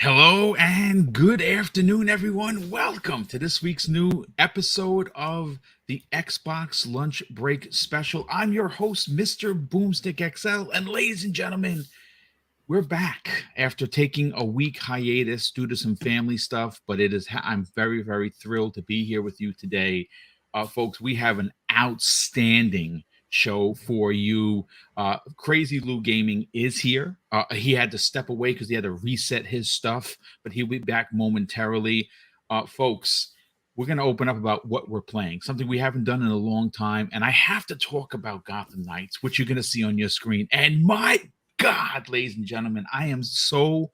Hello and good afternoon, everyone. Welcome to this week's new episode of the Xbox Lunch Break Special. I'm your host, Mr. BoomStick XL, and ladies and gentlemen, we're back after taking a week hiatus due to some family stuff. But I'm very, very thrilled to be here with you today, folks. We have an outstanding show for you. Crazy Lou Gaming is here. He had to step away because he had to reset his stuff, but he'll be back momentarily. Folks, we're going to open up about what we're playing, something we haven't done in a long time. And I have to talk about Gotham Knights, which you're going to see on your screen. And my God, ladies and gentlemen, I am so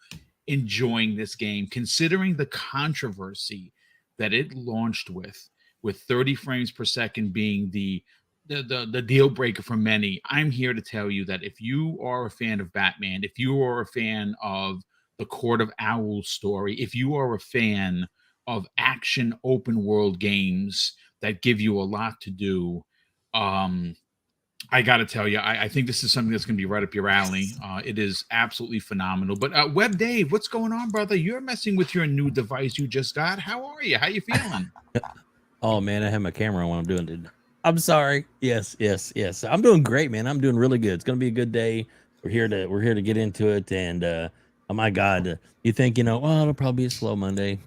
enjoying this game, considering the controversy that it launched with 30 frames per second being the deal breaker for many. I'm here to tell you that if you are a fan of Batman, if you are a fan of the Court of Owls story, if you are a fan of action open world games that give you a lot to do, I got to tell you, I think this is something that's going to be right up your alley. It is absolutely phenomenal. But Web Dave, what's going on, brother? You're messing with your new device you just got. How are you? How you feeling? Oh man, I have my camera on when I'm doing it. I'm sorry. Yes. I'm doing great, man. I'm doing really good. It's gonna be a good day. We're here to get into it. And oh my God, you think well, it'll probably be a slow Monday.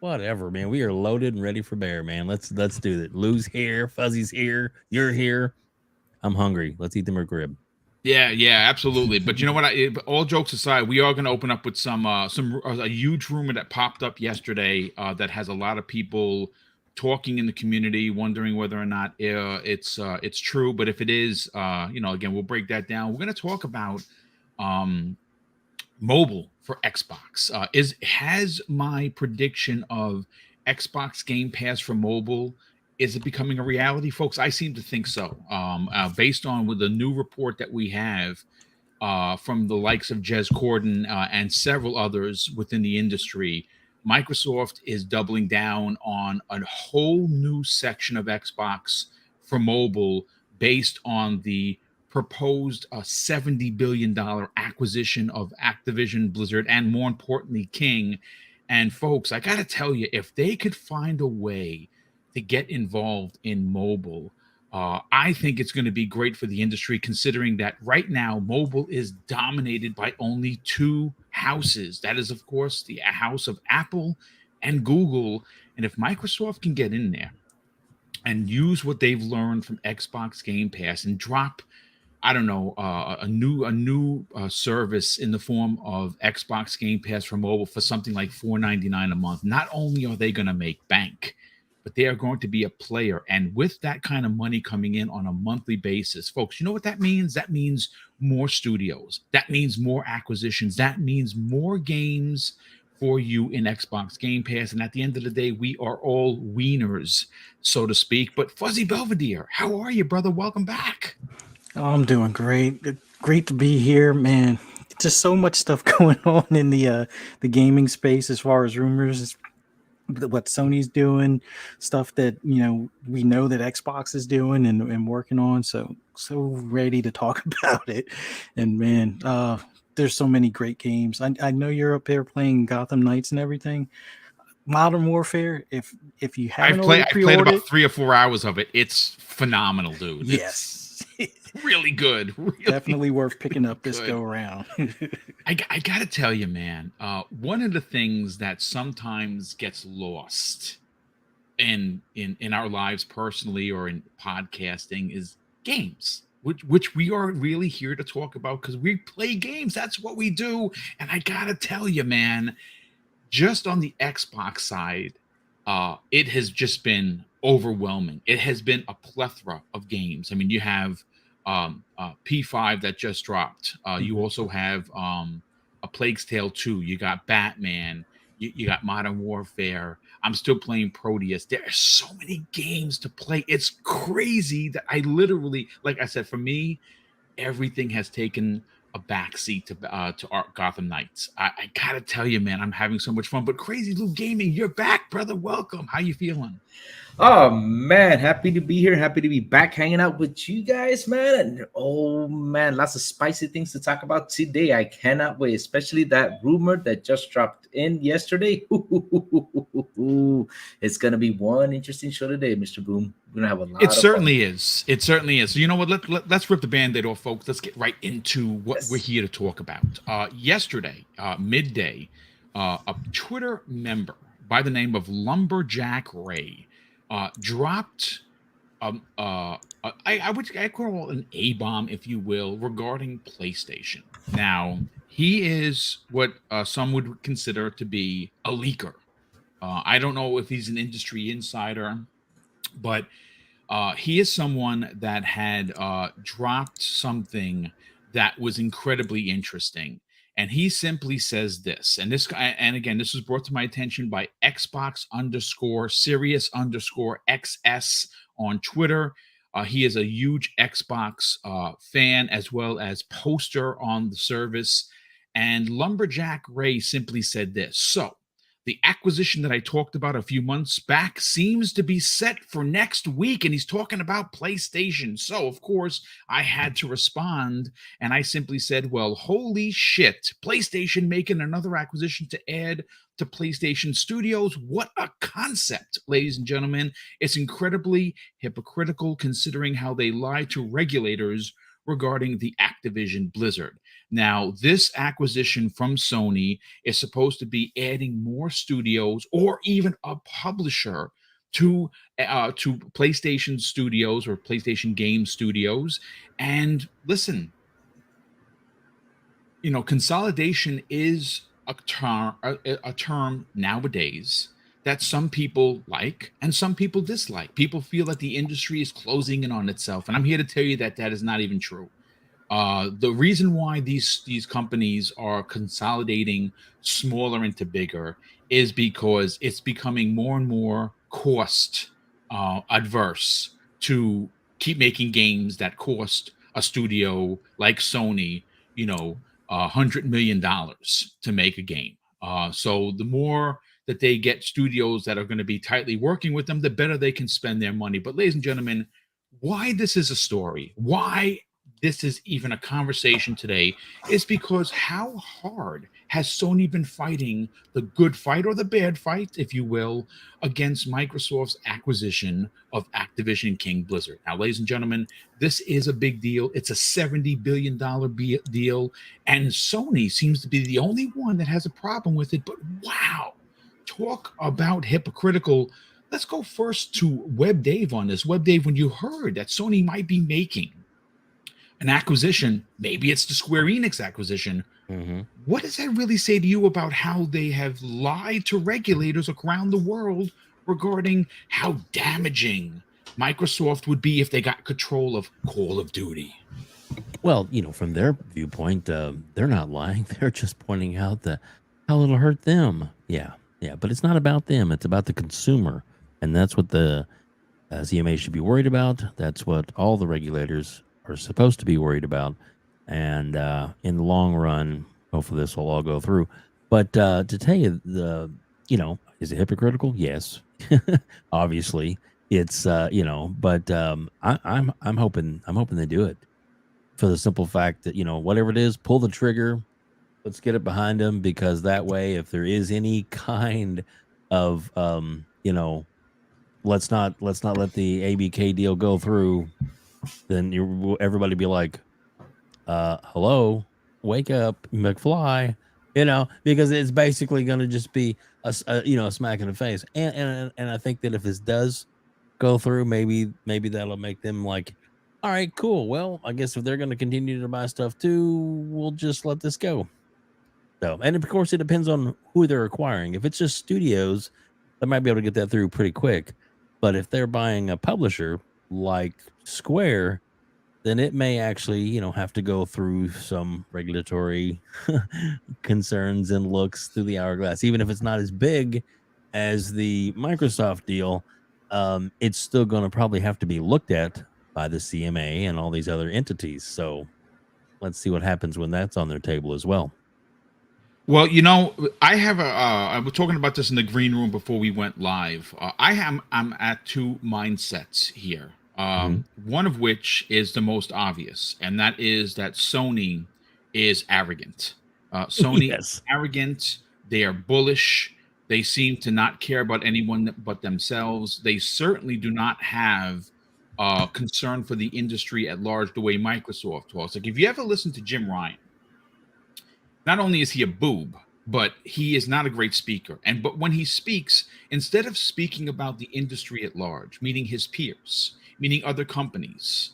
Whatever, man. We are loaded and ready for bear, man. Let's do it. Lou's here, Fuzzy's here, you're here. I'm hungry. Let's eat the McRib. Yeah, absolutely. But you know what? All jokes aside, we are going to open up with a huge rumor that popped up yesterday that has a lot of people talking in the community, wondering whether or not it's true. But if it is, again, we'll break that down. We're going to talk about mobile for Xbox. Has my prediction of Xbox Game Pass for mobile, is it becoming a reality, folks? I seem to think so. Based on with the new report that we have from the likes of Jez Corden and several others within the industry, Microsoft is doubling down on a whole new section of Xbox for mobile based on the proposed $70 billion acquisition of Activision, Blizzard, and more importantly, King. And folks, I got to tell you, if they could find a way to get involved in mobile, I think it's going to be great for the industry, considering that right now mobile is dominated by only two houses. That is, of course, the house of Apple and Google. And if Microsoft can get in there and use what they've learned from Xbox Game Pass and drop, I don't know, a new service in the form of Xbox Game Pass for mobile for something like $4.99 a month, not only are they going to make bank, but they are going to be a player. And with that kind of money coming in on a monthly basis, folks, you know what that means? That means more studios. That means more acquisitions. That means more games for you in Xbox Game Pass. And at the end of the day, we are all wieners, so to speak. But Fuzzy Belvedere, how are you, brother? Welcome back. Oh, I'm doing great. Great to be here, man. Just so much stuff going on in the gaming space as far as rumors, what Sony's doing, stuff that we know that Xbox is doing and working on. So ready to talk about it. And man, there's so many great games. I know you're up there playing Gotham Knights and everything. Modern Warfare. If you haven't I've played about 3 or 4 hours of it. It's phenomenal, dude. Yes. Really good. Really Definitely worth picking up this good. go around. I got to tell you, man, one of the things that sometimes gets lost in our lives personally or in podcasting is games, which we are really here to talk about because we play games. That's what we do. And I got to tell you, man, just on the Xbox side, it has just been overwhelming. It has been a plethora of games. I mean, you have P5 that just dropped. You also have a Plague's Tale 2. You got Batman. You got Modern Warfare. I'm still playing Proteus. There are so many games to play. It's crazy that I literally, like I said, for me, everything has taken a backseat to Gotham Knights. I gotta tell you, man, I'm having so much fun. But Crazy Lou Gaming, you're back, brother. Welcome. How you feeling? Oh man, happy to be here. Happy to be back hanging out with you guys, man. And oh man, lots of spicy things to talk about today. I cannot wait, especially that rumor that just dropped in yesterday. It's gonna be one interesting show today, Mr. Boom. We're gonna have a lot It of fun. certainly is. It certainly is. So you know what? Let's rip the Band-Aid off, folks. Let's get right into what Yes. we're here to talk about. Yesterday, midday, a Twitter member by the name of Lumberjack Ray dropped I call it an A bomb, if you will, regarding PlayStation. Now he is what some would consider to be a leaker. I don't know if he's an industry insider, but he is someone that had dropped something that was incredibly interesting. And he simply says this, and again, this was brought to my attention by Xbox underscore Sirius underscore XS on Twitter. He is a huge Xbox fan as well as poster on the service. And Lumberjack Ray simply said this. So, the acquisition that I talked about a few months back seems to be set for next week. And he's talking about PlayStation. So, of course, I had to respond. And I simply said, well, holy shit, PlayStation making another acquisition to add to PlayStation Studios. What a concept, ladies and gentlemen. It's incredibly hypocritical considering how they lie to regulators regarding the Activision Blizzard. Now, this acquisition from Sony is supposed to be adding more studios or even a publisher to PlayStation Studios or PlayStation Game Studios. And listen, consolidation is a term nowadays that some people like and some people dislike. People feel that the industry is closing in on itself, and I'm here to tell you that that is not even true. The reason why these companies are consolidating smaller into bigger is because it's becoming more and more cost adverse to keep making games that cost a studio like Sony, $100 million to make a game. So the more that they get studios that are going to be tightly working with them, the better they can spend their money. But ladies and gentlemen, why this is a story, why this is even a conversation today, is because how hard has Sony been fighting the good fight or the bad fight, if you will, against Microsoft's acquisition of Activision King Blizzard. Now, ladies and gentlemen, this is a big deal. It's a $70 billion deal, and Sony seems to be the only one that has a problem with it. But wow, talk about hypocritical. Let's go first to Web Dave on this. Web Dave, when you heard that Sony might be making an acquisition, maybe it's the Square Enix acquisition, what does that really say to you about how they have lied to regulators around the world regarding how damaging Microsoft would be if they got control of Call of Duty? Well, from their viewpoint, they're not lying. They're just pointing out how it'll hurt them. Yeah. But it's not about them. It's about the consumer. And that's what the CMA should be worried about. That's what all the regulators are supposed to be worried about. And in the long run, hopefully this will all go through. But to tell you, is it hypocritical? Yes, obviously it's but I'm hoping they do it for the simple fact that whatever it is, pull the trigger. Let's get it behind them, because that way, if there is any kind of let's not let the ABK deal go through, then everybody be like, hello, wake up, McFly, because it's basically going to just be a smack in the face. And I think that if this does go through, maybe that'll make them like, all right, cool. Well, I guess if they're going to continue to buy stuff too, we'll just let this go. So, and of course, it depends on who they're acquiring. If it's just studios, they might be able to get that through pretty quick. But if they're buying a publisher like Square, then it may actually, have to go through some regulatory concerns and looks through the hourglass. Even if it's not as big as the Microsoft deal, it's still going to probably have to be looked at by the CMA and all these other entities. So let's see what happens when that's on their table as well. Well, I have a. I was talking about this in the green room before we went live. I'm at two mindsets here. One of which is the most obvious, and that is that Sony is arrogant. Sony is Yes. arrogant. They are bullish. They seem to not care about anyone but themselves. They certainly do not have concern for the industry at large the way Microsoft talks. Like if you ever listen to Jim Ryan, not only is he a boob, but he is not a great speaker. But when he speaks, instead of speaking about the industry at large, meaning his peers, meaning other companies,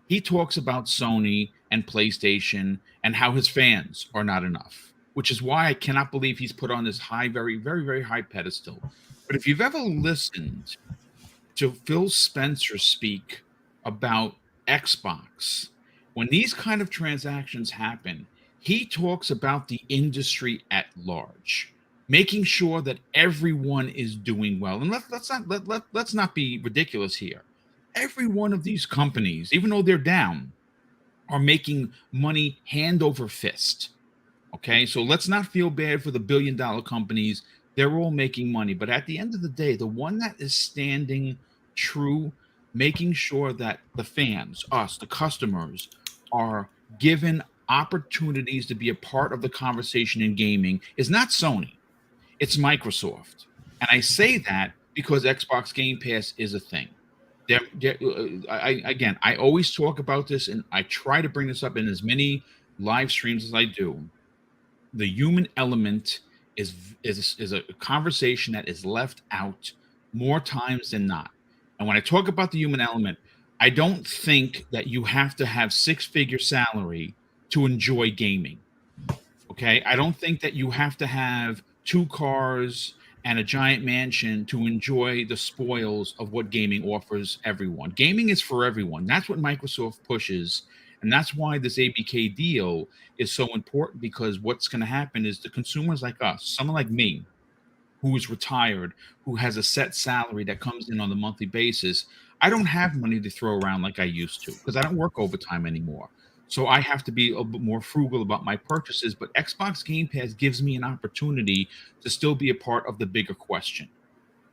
he talks about Sony and PlayStation and how his fans are not enough, which is why I cannot believe he's put on this high, very, very, very high pedestal. But if you've ever listened to Phil Spencer speak about Xbox, when these kind of transactions happen, he talks about the industry at large, making sure that everyone is doing well. And let's not be ridiculous here. Every one of these companies, even though they're down, are making money hand over fist. Okay, so let's not feel bad for the billion-dollar companies. They're all making money. But at the end of the day, the one that is standing true, making sure that the fans, us, the customers, are given opportunities to be a part of the conversation in gaming is not Sony. It's Microsoft. And I say that because Xbox Game Pass is a thing. I always talk about this, and I try to bring this up in as many live streams as I do. The human element is a conversation that is left out more times than not. And when I talk about the human element, I don't think that you have to have six-figure salary to enjoy gaming. Okay, I don't think that you have to have two cars and a giant mansion to enjoy the spoils of what gaming offers everyone. Gaming is for everyone. That's what Microsoft pushes. And that's why this ABK deal is so important, because what's going to happen is the consumers like us, someone like me, who is retired, who has a set salary that comes in on a monthly basis, I don't have money to throw around like I used to because I don't work overtime anymore. So I have to be a bit more frugal about my purchases. But Xbox Game Pass gives me an opportunity to still be a part of the bigger question,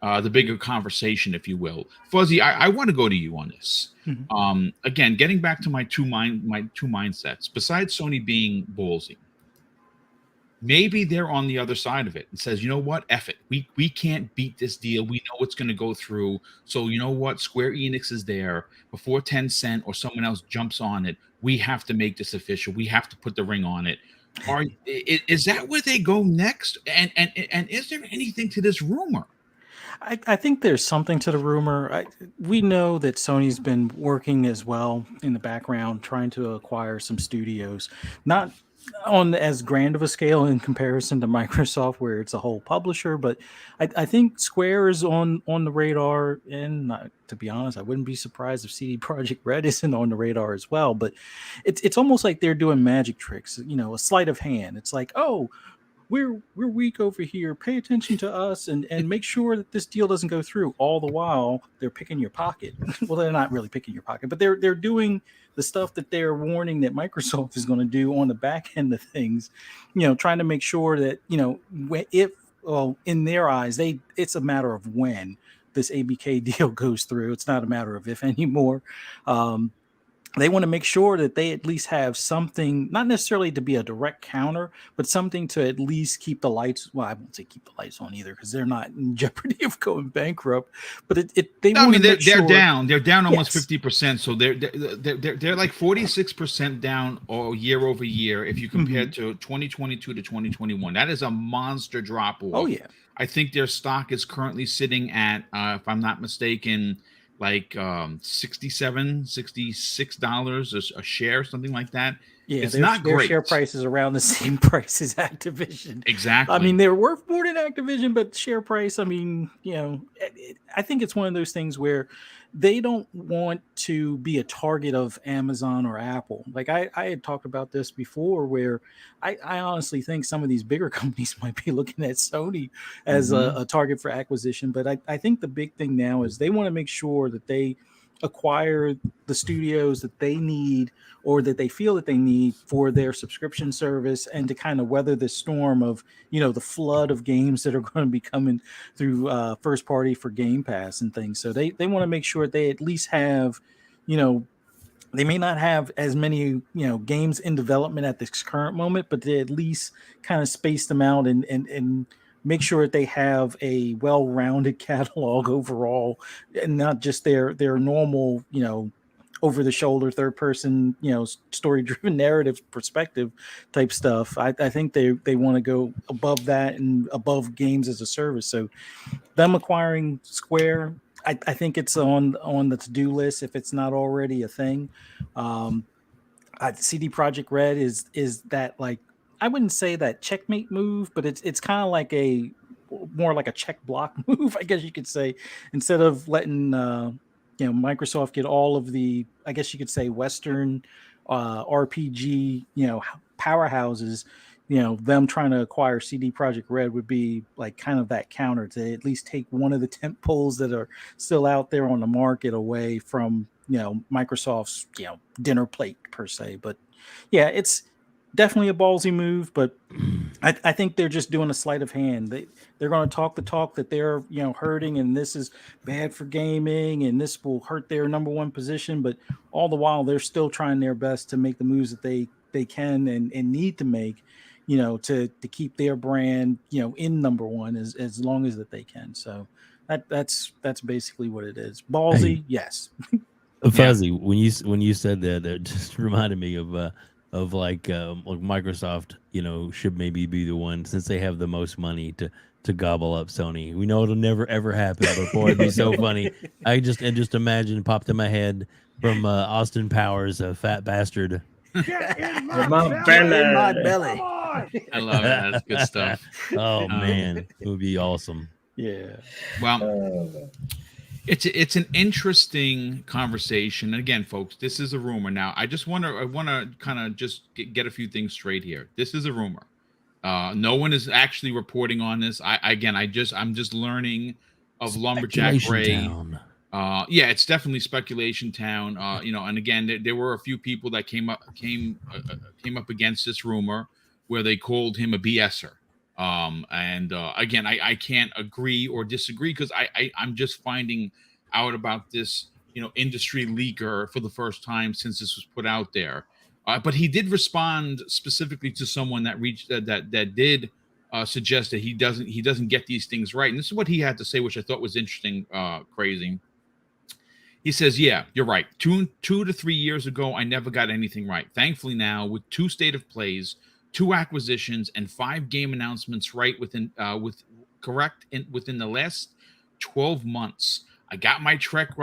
the bigger conversation, if you will. Fuzzy, I want to go to you on this. Again, getting back to my two mindsets. Besides Sony being ballsy, maybe they're on the other side of it and says, you know what, F it. We can't beat this deal. We know it's going to go through. So you know what? Square Enix is there before Tencent or someone else jumps on it. We have to make this official. We have to put the ring on it. Is that where they go next? And is there anything to this rumor? I think there's something to the rumor. We know that Sony's been working as well in the background, trying to acquire some studios, not on as grand of a scale in comparison to Microsoft, where it's a whole publisher. But I think Square is on the radar, and to be honest, I wouldn't be surprised if CD Projekt Red isn't on the radar as well. But it's almost like they're doing magic tricks, a sleight of hand. It's like, oh, we're weak over here. Pay attention to us and make sure that this deal doesn't go through. All the while they're picking your pocket. Well, they're not really picking your pocket, but they're doing the stuff that they're warning that Microsoft is going to do on the back end of things. Trying to make sure that in their eyes, it's a matter of when this ABK deal goes through. It's not a matter of if anymore. They want to make sure that they at least have something, not necessarily to be a direct counter, but something to at least keep the lights. Well, I won't say keep the lights on either, because they're not in jeopardy of going bankrupt. But they're down. They're down almost Yes. 50%. So they're like 46% down all year over year if you compare to 2022 to 2021. That is a monster drop off. Oh yeah. I think their stock is currently sitting at, if I'm not mistaken, like $66 a share, something like that. Yeah, it's not their great. share price is around the same price as Activision. Exactly. I mean, they're worth more than Activision, but share price, I mean, I think it's one of those things where they don't want to be a target of Amazon or Apple. Like I had talked about this before, where I honestly think some of these bigger companies might be looking at Sony as a target for acquisition. But I think the big thing now is they want to make sure that they acquire the studios that they need or that they feel that they need for their subscription service, and to kind of weather the storm of, the flood of games that are going to be coming through first party for Game Pass and things. So they want to make sure they at least have, they may not have as many games in development at this current moment, but they at least kind of space them out and make sure that they have a well-rounded catalog overall, and not just their normal over the shoulder third person story driven narrative perspective type stuff. I think they want to go above that and above games as a service. So them acquiring Square, I think it's on the to-do list if it's not already a thing. CD Projekt Red is that, like, I wouldn't say that checkmate move, but it's kind of like more like a check block move, I guess you could say. Instead of letting Microsoft get all of the, I guess you could say, Western RPG powerhouses, them trying to acquire CD Projekt Red would be like kind of that counter to at least take one of the tent poles that are still out there on the market away from Microsoft's dinner plate per se. But yeah, it's definitely a ballsy move, but I think they're just doing a sleight of hand. They're going to talk the talk that they're hurting, and this is bad for gaming, and this will hurt their number one position. But all the while, they're still trying their best to make the moves that they can and need to make, to keep their brand in number one as long as that they can. So that's basically what it is. Ballsy, yes. Fuzzy, when you said that, it just reminded me of like Microsoft, should maybe be the one, since they have the most money to gobble up Sony. We know it'll never ever happen, but boy, it'd be so funny. I just imagine, popped in my head from Austin Powers, a fat bastard. Get in my belly. I love it. That's good stuff. Oh man, it would be awesome. Yeah. Well, it's an interesting conversation. And again, folks, this is a rumor. Now, I want to kind of just get a few things straight here. This is a rumor. No one is actually reporting on this. I'm just learning of Lumberjack Ray. Yeah, it's definitely speculation town. And again, there were a few people that came up against this rumor where they called him a BSer. Again, I can't agree or disagree, because I'm just finding out about this, industry leaker for the first time since this was put out there. But he did respond specifically to someone that reached that did suggest that he doesn't get these things right. And this is what he had to say, which I thought was interesting, crazy. He says, "Yeah, you're right. 2 to 3 years ago, I never got anything right. Thankfully now, with 2 state of plays, 2 acquisitions, and 5 game announcements within the last 12 months. I got my track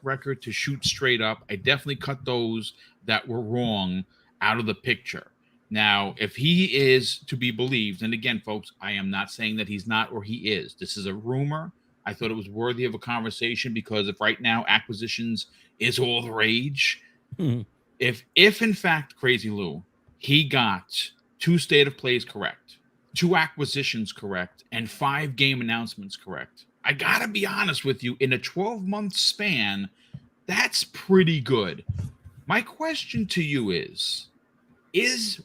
record to shoot straight up. I definitely cut those that were wrong out of the picture." Now, if he is to be believed, and again, folks, I am not saying that he's not or he is. This is a rumor. I thought it was worthy of a conversation, because if right now acquisitions is all the rage, if in fact, Crazy Lou, he got 2 state of plays correct, 2 acquisitions correct, and 5 game announcements correct, I gotta be honest with you, in a 12-month span, that's pretty good. My question to you is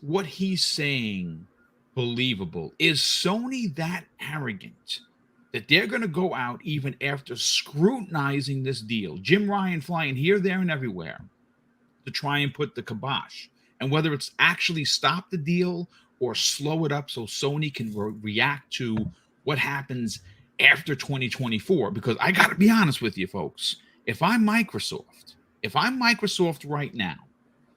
what he's saying believable? Is Sony that arrogant that they're going to go out even after scrutinizing this deal, Jim Ryan flying here, there, and everywhere, to try and put the kibosh? And whether it's actually stop the deal or slow it up so Sony can react to what happens after 2024. Because I got to be honest with you, folks, if I'm Microsoft right now,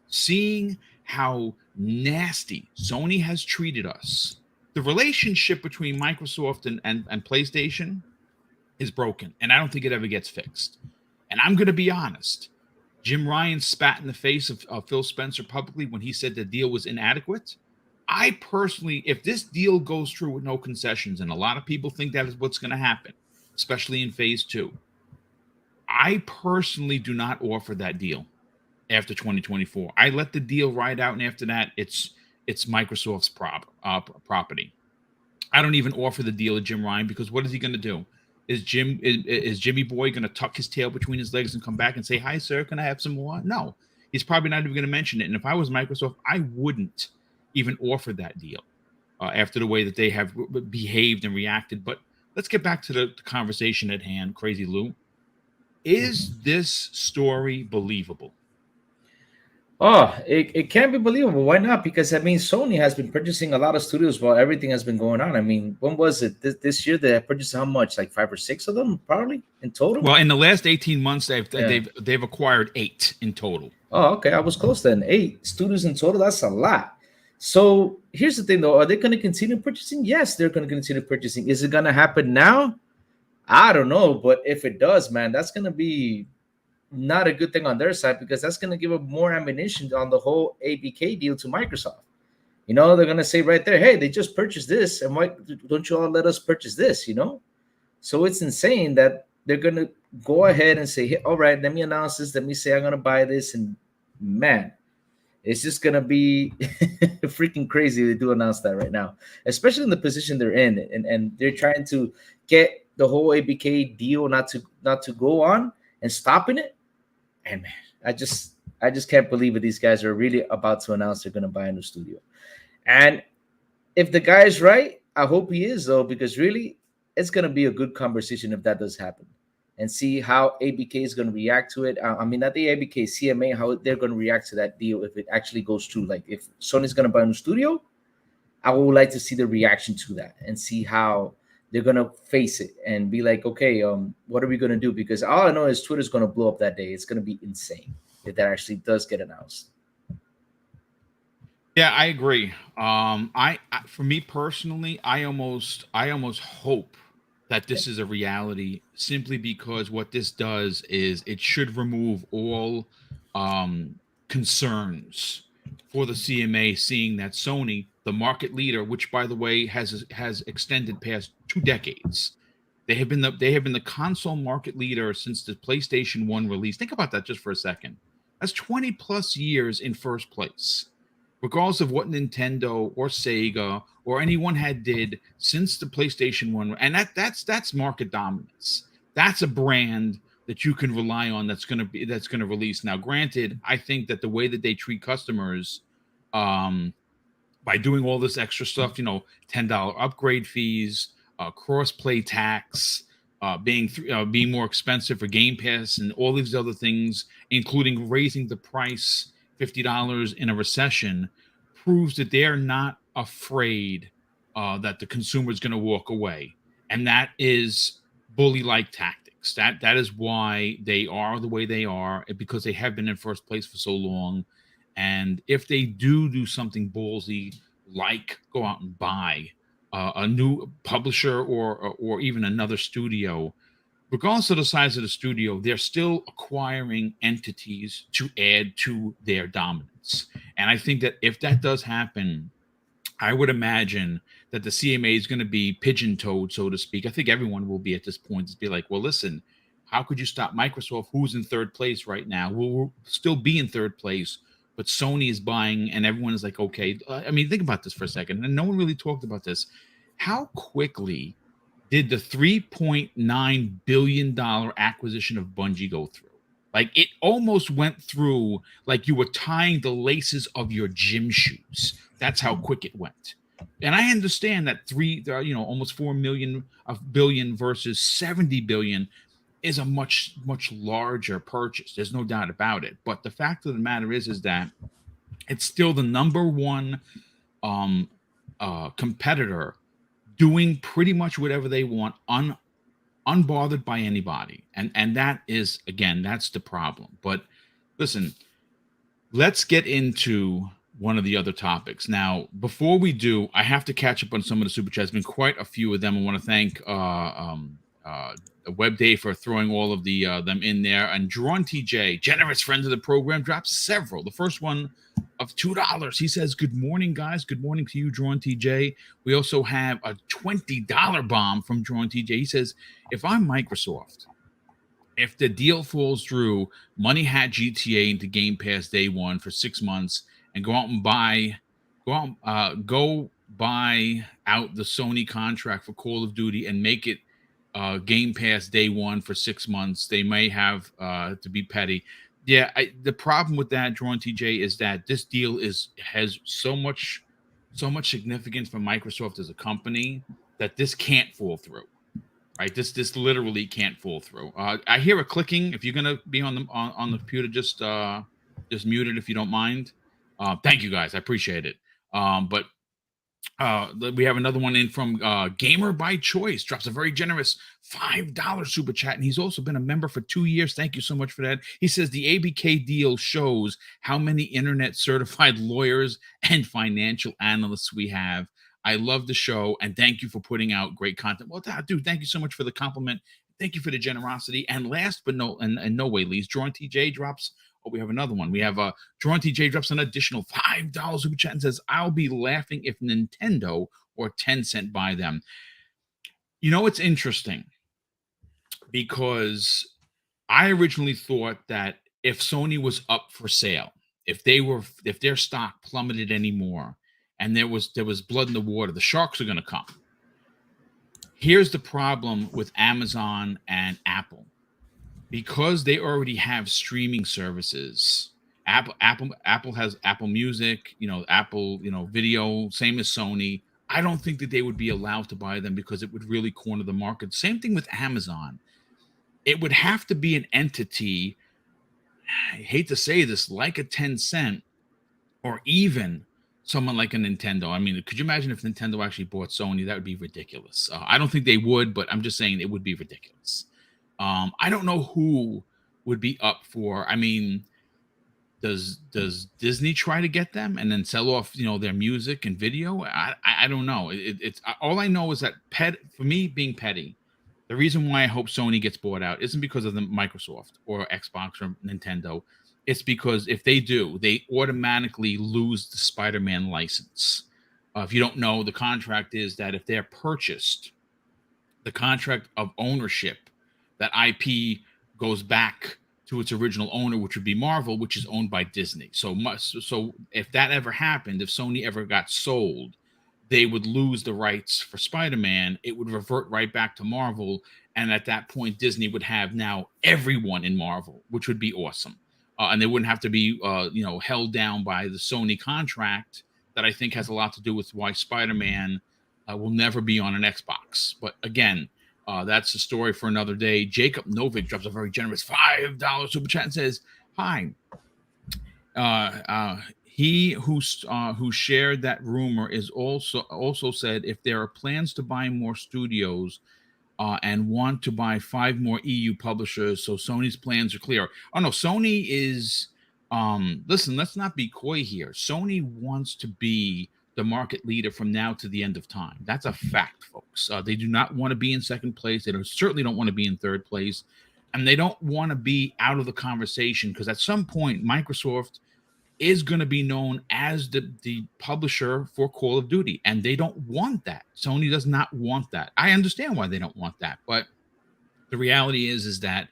seeing how nasty Sony has treated us, the relationship between Microsoft and PlayStation is broken, and I don't think it ever gets fixed. And I'm going to be honest. Jim Ryan spat in the face of Phil Spencer publicly when he said the deal was inadequate. I personally, if this deal goes through with no concessions, and a lot of people think that is what's going to happen, especially in phase 2, I personally do not offer that deal after 2024. I let the deal ride out, and after that, it's Microsoft's property. I don't even offer the deal to Jim Ryan, because what is he going to do? Is Jimmy Boy going to tuck his tail between his legs and come back and say, "Hi, sir, can I have some more?" No, he's probably not even going to mention it. And if I was Microsoft, I wouldn't even offer that deal after the way that they have behaved and reacted. But let's get back to the conversation at hand, Crazy Lou. Is this story believable? Oh, it can't be believable. Why not? Because I mean, Sony has been purchasing a lot of studios while everything has been going on. I mean, when was it? This year they purchased how much? Like 5 or 6 of them, probably in total. Well, in the last 18 months, they've acquired 8 in total. Oh, okay. I was close then. 8 studios in total. That's a lot. So here's the thing, though. Are they going to continue purchasing? Yes, they're going to continue purchasing. Is it going to happen now? I don't know. But if it does, man, that's going to be not a good thing on their side, because that's going to give them more ammunition on the whole ABK deal to Microsoft. You know, they're going to say right there, hey, they just purchased this, and why don't you all let us purchase this, you know? So it's insane that they're going to go ahead and say, hey, all right, let me announce this. Let me say I'm going to buy this. And man, it's just going to be freaking crazy they do announce that right now, especially in the position they're in. And they're trying to get the whole ABK deal not to go on and stopping it. And man, I just can't believe it. These guys are really about to announce they're going to buy a new studio. And if the guy is right, I hope he is, though, because really it's going to be a good conversation if that does happen, and see how ABK is going to react to it. I mean, not the ABK, CMA, how they're going to react to that deal if it actually goes through. Like if Sony's going to buy a new studio, I would like to see the reaction to that and see how they're going to face it and be like, okay, what are we going to do? Because all I know is Twitter's going to blow up that day. It's going to be insane if that actually does get announced. Yeah, I agree. I for me personally, I almost hope that this is a reality, simply because what this does is it should remove all concerns for the CMA, seeing that Sony, the market leader, which by the way has extended past 2 decades, they have been the console market leader since the PlayStation 1 release. Think about that just for a second. That's 20 plus years in first place, regardless of what Nintendo or Sega or anyone had did since the PlayStation 1. And that's market dominance. That's a brand that you can rely on that's going to release. Now, granted, I think that the way that they treat customers by doing all this extra stuff, you know, $10 upgrade fees, cross-play tax, being more expensive for Game Pass and all these other things, including raising the price $50 in a recession, proves that they're not afraid that the consumer is going to walk away. And that is bully-like tactics. That is why they are the way they are, because they have been in first place for so long. And if they do something ballsy, like go out and buy a new publisher or even another studio, regardless of the size of the studio, they're still acquiring entities to add to their dominance. And I think that if that does happen, I would imagine that the CMA is going to be pigeon-toed, so to speak. I think everyone will be at this point to be like, well, listen, how could you stop Microsoft, who's in third place right now? We'll still be in third place, but Sony is buying, and everyone is like, okay. I mean, think about this for a second, and no one really talked about this. How quickly did the $3.9 billion acquisition of Bungie go through? Like, it almost went through like you were tying the laces of your gym shoes. That's how quick it went. And I understand that almost 4 billion versus 70 billion is a much, much larger purchase. There's no doubt about it. But the fact of the matter is that it's still the number one competitor doing pretty much whatever they want, unbothered by anybody. And that is, again, that's the problem. But listen, let's get into one of the other topics. Now, before we do, I have to catch up on some of the super chats. There's been quite a few of them. I want to thank Web Day for throwing all of the them in there. And Drawn TJ, generous friend of the program, dropped several. The first one of $2. He says, good morning, guys. Good morning to you, Drawn TJ. We also have a $20 bomb from Drawn TJ. He says, if I'm Microsoft, if the deal falls through, money hat GTA into Game Pass day one for 6 months and go buy out the Sony contract for Call of Duty and make it Game Pass day one for 6 months. They may have to be petty. Yeah, the problem with that, Drawn TJ, is that this deal has so much significance for Microsoft as a company that this can't fall through. Right, this literally can't fall through. I hear a clicking. If you're gonna be on the computer, just mute it if you don't mind. Thank you guys, I appreciate it. But we have another one in from Gamer by Choice, drops a very generous $5 super chat, and he's also been a member for 2 years. Thank you so much for that. He says the ABK deal shows how many internet certified lawyers and financial analysts we have. I love the show, and thank you for putting out great content. Well, dude, thank you so much for the compliment. Thank you for the generosity. And last but no way least, Drawn TJ drops. Oh, we have another one. We have Drawn TJ drops an additional $5 super chat and says, "I'll be laughing if Nintendo or Tencent buy them." You know, it's interesting because I originally thought that if Sony was up for sale, if their stock plummeted anymore, and there was blood in the water, the sharks are going to come. Here's the problem with Amazon and Apple. Because they already have streaming services, Apple has Apple Music, Apple, Video, same as Sony. I don't think that they would be allowed to buy them because it would really corner the market. Same thing with Amazon. It would have to be an entity, I hate to say this, like a Tencent or even someone like a Nintendo. I mean, could you imagine if Nintendo actually bought Sony? That would be ridiculous. I don't think they would, but I'm just saying it would be ridiculous. I don't know who would be up for. I mean, does Disney try to get them and then sell off, their music and video? I don't know. It's all I know is that for me being petty, the reason why I hope Sony gets bought out isn't because of the Microsoft or Xbox or Nintendo. It's because if they do, they automatically lose the Spider-Man license. If you don't know, the contract is that if they're purchased, the contract of ownership, that IP goes back to its original owner, which would be Marvel, which is owned by Disney. So if that ever happened, if Sony ever got sold, they would lose the rights for Spider-Man. It would revert right back to Marvel. And at that point, Disney would have now everyone in Marvel, which would be awesome. And they wouldn't have to be, held down by the Sony contract that I think has a lot to do with why Spider-Man will never be on an Xbox. But again, that's a story for another day. Jacob Novik drops a very generous $5 super chat and says, "Hi. He who shared that rumor is also said if there are plans to buy more studios and want to buy 5 more EU publishers, so Sony's plans are clear." Oh no, Sony is. Listen, let's not be coy here. Sony wants to be the market leader from now to the end of time. That's a fact, folks. They do not want to be in second place. They certainly don't want to be in third place. And they don't want to be out of the conversation because at some point, Microsoft is going to be known as the publisher for Call of Duty. And they don't want that. Sony does not want that. I understand why they don't want that. But the reality is that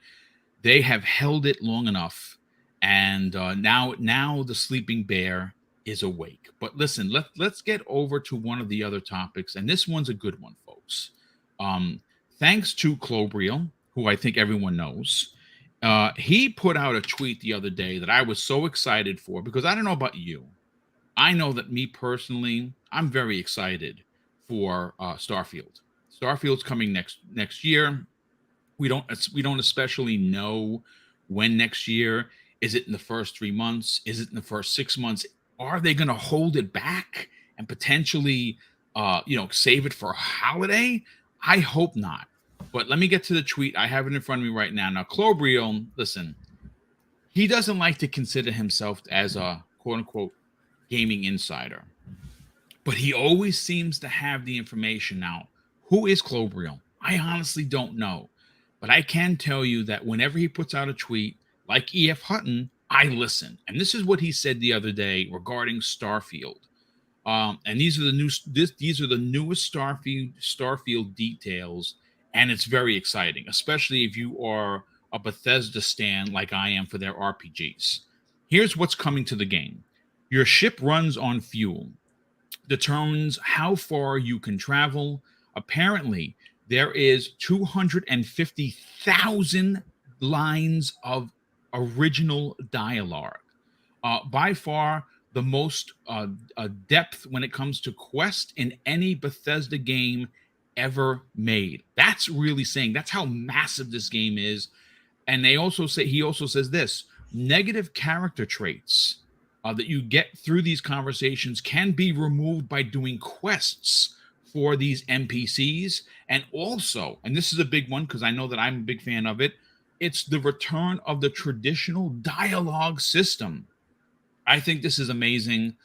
they have held it long enough. And now the sleeping bear is awake. But listen, let's get over to one of the other topics, and this one's a good one, folks. Thanks to Clobriel, who I think everyone knows, he put out a tweet the other day that I was so excited for because I don't know about you. I know that me personally, I'm very excited for Starfield. Starfield's coming next year. We don't especially know when next year. Is it in the first 3 months? Is it in the first 6 months? Are they going to hold it back and potentially, save it for a holiday? I hope not. But let me get to the tweet. I have it in front of me right now. Now, Clobriel, listen, he doesn't like to consider himself as a quote-unquote gaming insider. But he always seems to have the information. Now, who is Clobriel? I honestly don't know. But I can tell you that whenever he puts out a tweet, like E.F. Hutton, I listen. And this is what he said the other day regarding Starfield. And these are the newest Starfield details, and it's very exciting, especially if you are a Bethesda stan like I am for their RPGs. Here's what's coming to the game. Your ship runs on fuel, determines how far you can travel. Apparently, there is 250,000 lines of original dialogue. By far the most depth when it comes to quest in any Bethesda game ever made. That's really saying, that's how massive this game is. And he also says this: negative character traits that you get through these conversations can be removed by doing quests for these NPCs. And also, and this is a big one because I know that I'm a big fan of it, it's the return of the traditional dialogue system. I think this is amazing.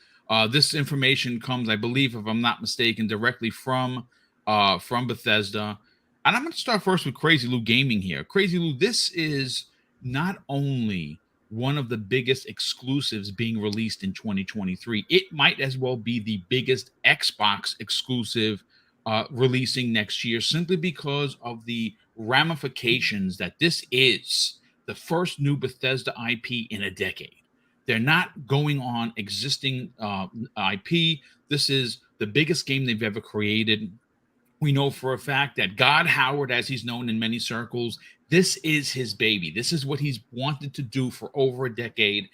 This information comes, I believe, if I'm not mistaken, directly from Bethesda. And I'm going to start first with Crazy Lou Gaming here. Crazy Lou, this is not only one of the biggest exclusives being released in 2023, it might as well be the biggest Xbox exclusive releasing next year, simply because of the ramifications that this is the first new Bethesda IP in a decade. They're not going on existing IP. This is the biggest game they've ever created. We know for a fact that God Howard, as he's known in many circles, this is his baby. This is what he's wanted to do for over a decade.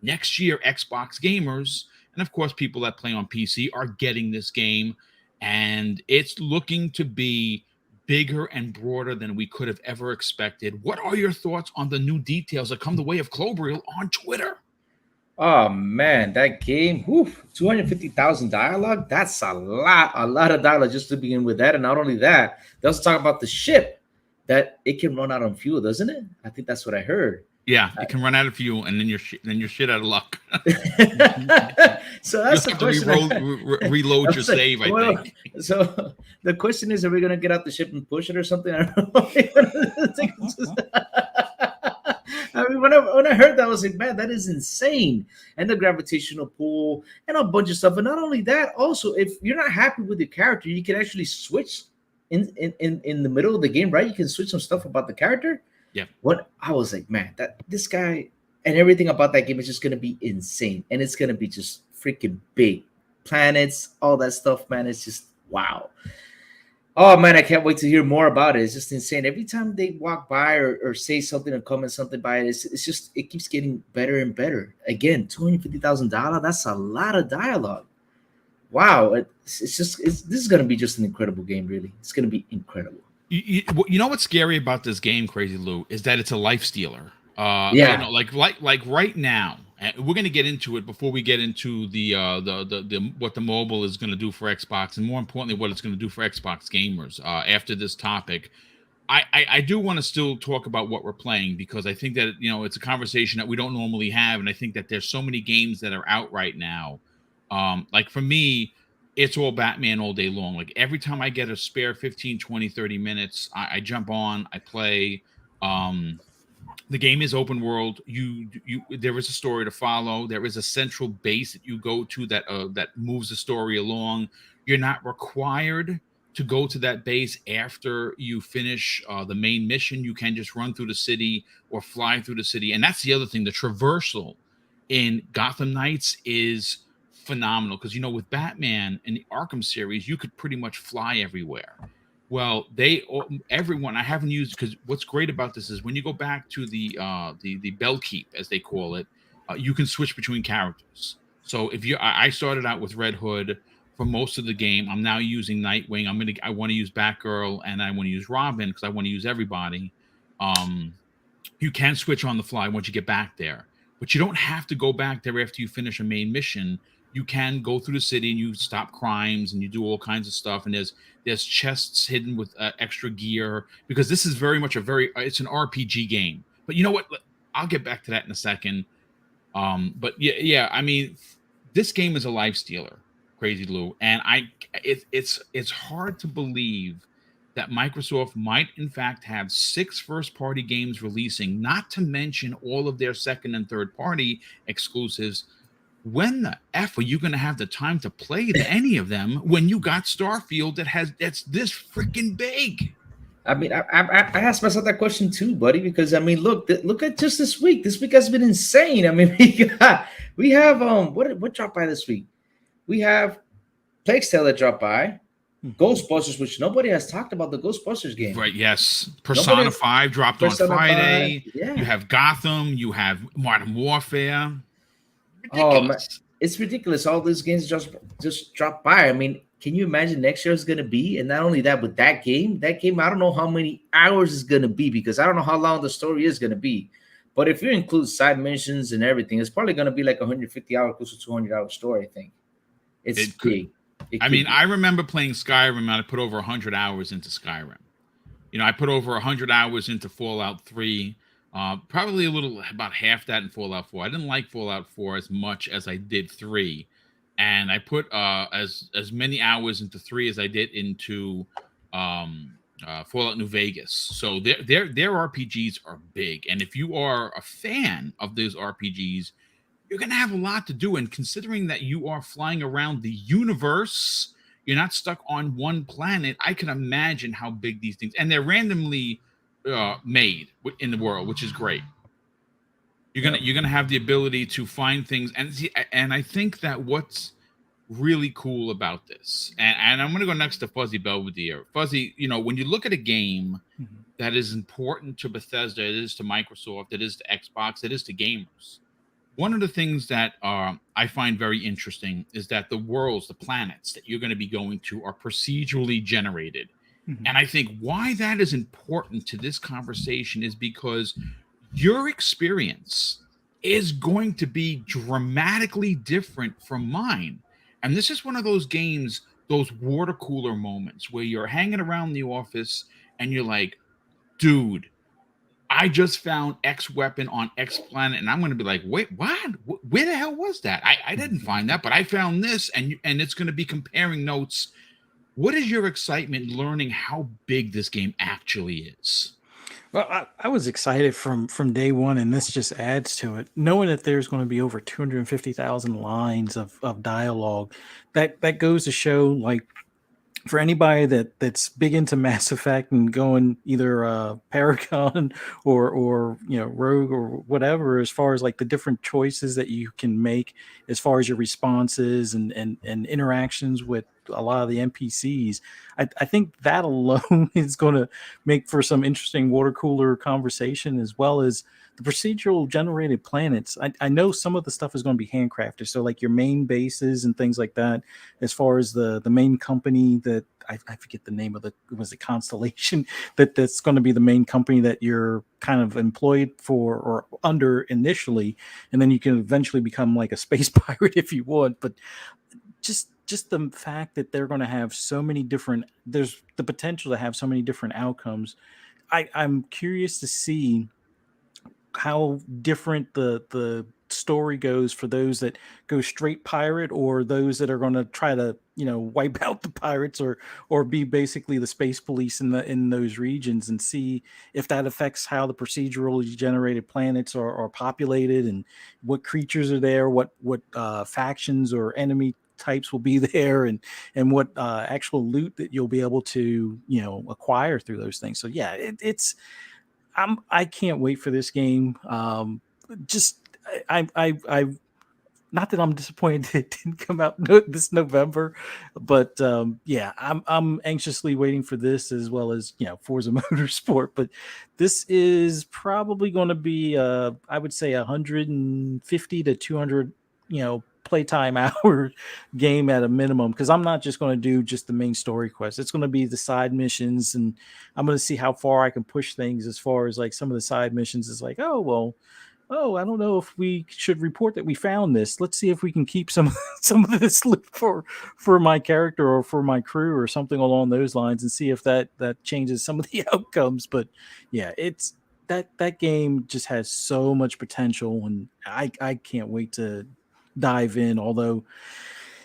Next year, Xbox gamers, and of course people that play on PC, are getting this game, and it's looking to be bigger and broader than we could have ever expected. What are your thoughts on the new details that come the way of Clobriel on Twitter? Oh man, that game, 250,000 dialogue. That's a lot of dialogue just to begin with that. And not only that, they also talk about the ship, that it can run out on fuel, doesn't it? I think that's what I heard. Yeah, it can run out of fuel, and then you're shit out of luck. So that's the question. Reload your save, I think. So the question is, are we gonna get out the ship and push it or something? I don't know. I mean, when I heard that, I was like, man, that is insane. And the gravitational pull and a bunch of stuff. And not only that, also, if you're not happy with your character, you can actually switch in the middle of the game, right? You can switch some stuff about the character. Yeah. What I was like, man, that this guy and everything about that game is just gonna be insane. And it's gonna be just freaking big. Planets, all that stuff, man. It's just wow. Oh man, I can't wait to hear more about it. It's just insane. Every time they walk by or say something or comment something by it, it keeps getting better and better. Again, $250,000. That's a lot of dialogue. Wow, this is going to be just an incredible game. Really, it's going to be incredible. You know what's scary about this game, Crazy Lou, is that it's a life stealer. Yeah, you know, like right now. And we're going to get into it before we get into the what the mobile is going to do for Xbox, and more importantly, what it's going to do for Xbox gamers. After this topic, I do want to still talk about what we're playing, because I think that, you know, it's a conversation that we don't normally have, and I think that there's so many games that are out right now. Like for me, it's all Batman all day long. Like every time I get a spare 15, 20, 30 minutes, I jump on, I play. The game is open world. There is a story to follow. There is a central base that you go to that moves the story along. You're not required to go to that base after you finish the main mission. You can just run through the city or fly through the city. And that's the other thing. The traversal in Gotham Knights is phenomenal, because, you know, with Batman in the Arkham series, you could pretty much fly everywhere. Well, everyone I haven't used, because what's great about this is when you go back to the Bell Keep, as they call it, you can switch between characters. So I started out with Red Hood for most of the game. I'm now using Nightwing. I want to use Batgirl, and I want to use Robin, because I want to use everybody. You can switch on the fly once you get back there, but you don't have to go back there after you finish a main mission. You can go through the city and you stop crimes and you do all kinds of stuff. And there's chests hidden with extra gear, because this is very much it's an RPG game. But you know what? I'll get back to that in a second. But yeah. I mean, this game is a life stealer, Crazy Lou, and it's hard to believe that Microsoft might in fact have 6 first-party games releasing, not to mention all of their second and third-party exclusives. When the F are you going to have the time to play any of them when you got Starfield that's this freaking big? I mean, I asked myself that question too, buddy, because I mean, look at just this week. This week has been insane. I mean, we have what dropped by this week? We have Plague's Tale that dropped by. Ghostbusters, which nobody has talked about the Ghostbusters game. Right, yes. Persona 5 dropped Persona on 5, Friday. yeah. You have Gotham, you have Modern Warfare. Oh man, Ridiculous. it's ridiculous. All these games just dropped by. I mean, can you imagine next year is gonna be? And not only that, but that game, I don't know how many hours is gonna be because I don't know how long the story is gonna be. But if you include side missions and everything, it's probably gonna be like 150-hour, close to 200-hour story. I think it's big. I mean, I remember playing Skyrim and I put over 100 hours into Skyrim. You know, I put over 100 hours into Fallout 3. Probably about half that in Fallout 4. I didn't like Fallout 4 as much as I did 3, and I put as many hours into 3 as I did into Fallout New Vegas. So their RPGs are big, and if you are a fan of those RPGs, you're going to have a lot to do. And considering that you are flying around the universe, you're not stuck on one planet. I can imagine how big these things, and they're randomly made in the world, which is great. You're gonna have the ability to find things, and I think that what's really cool about this, and I'm gonna go next to Fuzzy Belvedere. Fuzzy, you know, when you look at a game that is important to Bethesda, it is to Microsoft, it is to Xbox, it is to gamers. One of the things that I find very interesting is that the worlds, the planets that you're going to be going to are procedurally generated. And I think why that is important to this conversation is because your experience is going to be dramatically different from mine. And this is one of those games, those water cooler moments where you're hanging around the office and you're like, dude, I just found X weapon on X planet, and I'm going to be like, wait, what? Where the hell was that? I didn't find that, but I found this, and it's going to be comparing notes. What is your excitement learning how big this game actually is? Well, I was excited from day one, and this just adds to it. Knowing that there's going to be over 250,000 lines of dialogue, that goes to show, like, for anybody that's big into Mass Effect and going either Paragon or you know Rogue or whatever, as far as like the different choices that you can make as far as your responses and interactions with a lot of the NPCs, I think that alone is going to make for some interesting water cooler conversation, as well as the procedural generated planets. I know some of the stuff is going to be handcrafted, so like your main bases and things like that. As far as the main company that I forget the name of was it Constellation that's going to be the main company that you're kind of employed for or under initially, and then you can eventually become like a space pirate if you want. But just the fact that they're going to have so many different, there's the potential to have so many different outcomes. I'm curious to see how different the story goes for those that go straight pirate, or those that are going to try to, you know, wipe out the pirates, or be basically the space police in those regions, and see if that affects how the procedurally generated planets are populated, and what creatures are there, what factions or enemy types will be there, and what actual loot that you'll be able to, you know, acquire through those things. So yeah, I can't wait for this game. Just I not that I'm disappointed that it didn't come out this November, but yeah, I'm anxiously waiting for this, as well as, you know, Forza Motorsport. But this is probably going to be I would say 150 to 200, you know, playtime hour game at a minimum, because I'm not just going to do just the main story quest. It's going to be the side missions, and I'm going to see how far I can push things. As far as like some of the side missions is like, I don't know if we should report that we found this. Let's see if we can keep some of this loot for my character or for my crew or something along those lines, and see if that changes some of the outcomes. But yeah, it's that game just has so much potential, and I can't wait to dive in. Although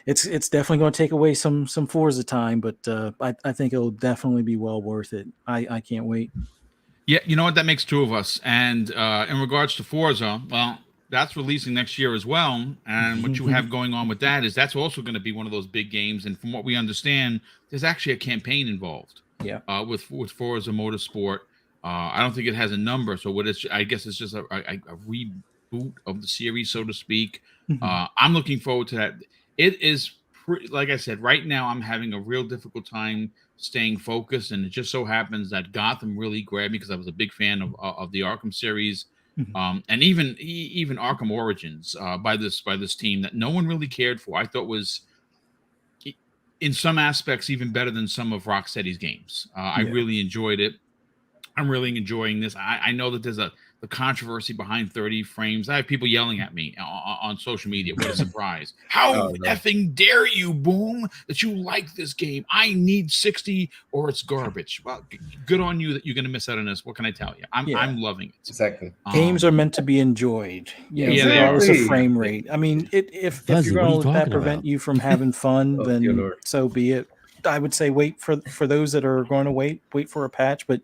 it's definitely going to take away some Forza time, but I think it'll definitely be well worth it. I can't wait. Yeah, you know what? That makes two of us. And in regards to Forza, well, that's releasing next year as well. And what you have going on with that is that's also going to be one of those big games. And from what we understand, there's actually a campaign involved. Yeah. With Forza Motorsport. I don't think it has a number, so I guess it's just a reboot of the series, so to speak. I'm looking forward to that. It is like I said, right now I'm having a real difficult time staying focused, and it just so happens that Gotham really grabbed me because I was a big fan of the Arkham series, Mhm. and even Arkham Origins by this team that no one really cared for. I thought was in some aspects even better than some of Rocksteady's games. I Yeah. really enjoyed it. I'm really enjoying this. I know that there's the controversy behind 30 frames. I have people yelling at me on social media. What a surprise. How Oh, no. effing dare you, Boom, that you like this game? I need 60 or it's garbage. Well, good on you that you're going to miss out on this. What can I tell you? I'm loving it. Exactly. Games are meant to be enjoyed, Yeah, Yeah, they are. regardless of exactly. frame rate. I mean, if Fuzzy, you're what are going you to let that talking prevent about? you from having fun, Oh, dear then Lord. so be it. I would say wait for those that are going to wait for a patch, but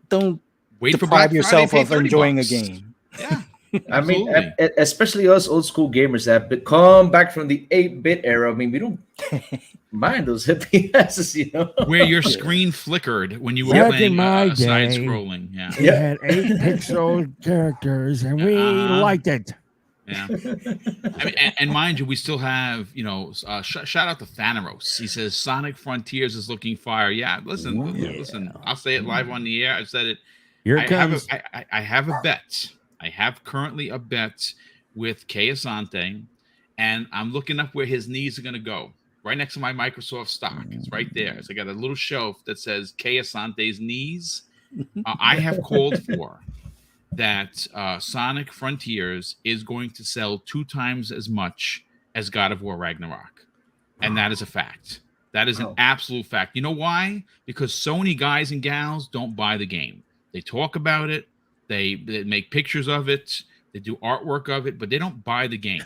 don't Wait for deprive Black Friday, yourself pay of 30 enjoying a bucks. game. Yeah, I mean, absolutely. especially us old school gamers that come back from the 8-bit era. I mean, we don't mind those FPSs, you know. Where your screen flickered when you were Back playing in my side day, scrolling. Yeah. it had 8 pixel characters, and we liked it. Yeah. I mean, and mind you, we still have, shout out to Thanaros. He says Sonic Frontiers is looking fire. Yeah, listen, listen. I'll say it live on the air. I've said it. Here it comes. I have a bet. I have currently a bet with Kay Asante, and I'm looking up where his knees are going to go. Right next to my Microsoft stock. It's right there. So I got a little shelf that says Kay Asante's knees. I have called for that Sonic Frontiers is going to sell 2 times as much as God of War Ragnarok. And that is a fact. That is an absolute fact. You know why? Because Sony guys and gals don't buy the game. They talk about it. They make pictures of it. They do artwork of it, but they don't buy the game.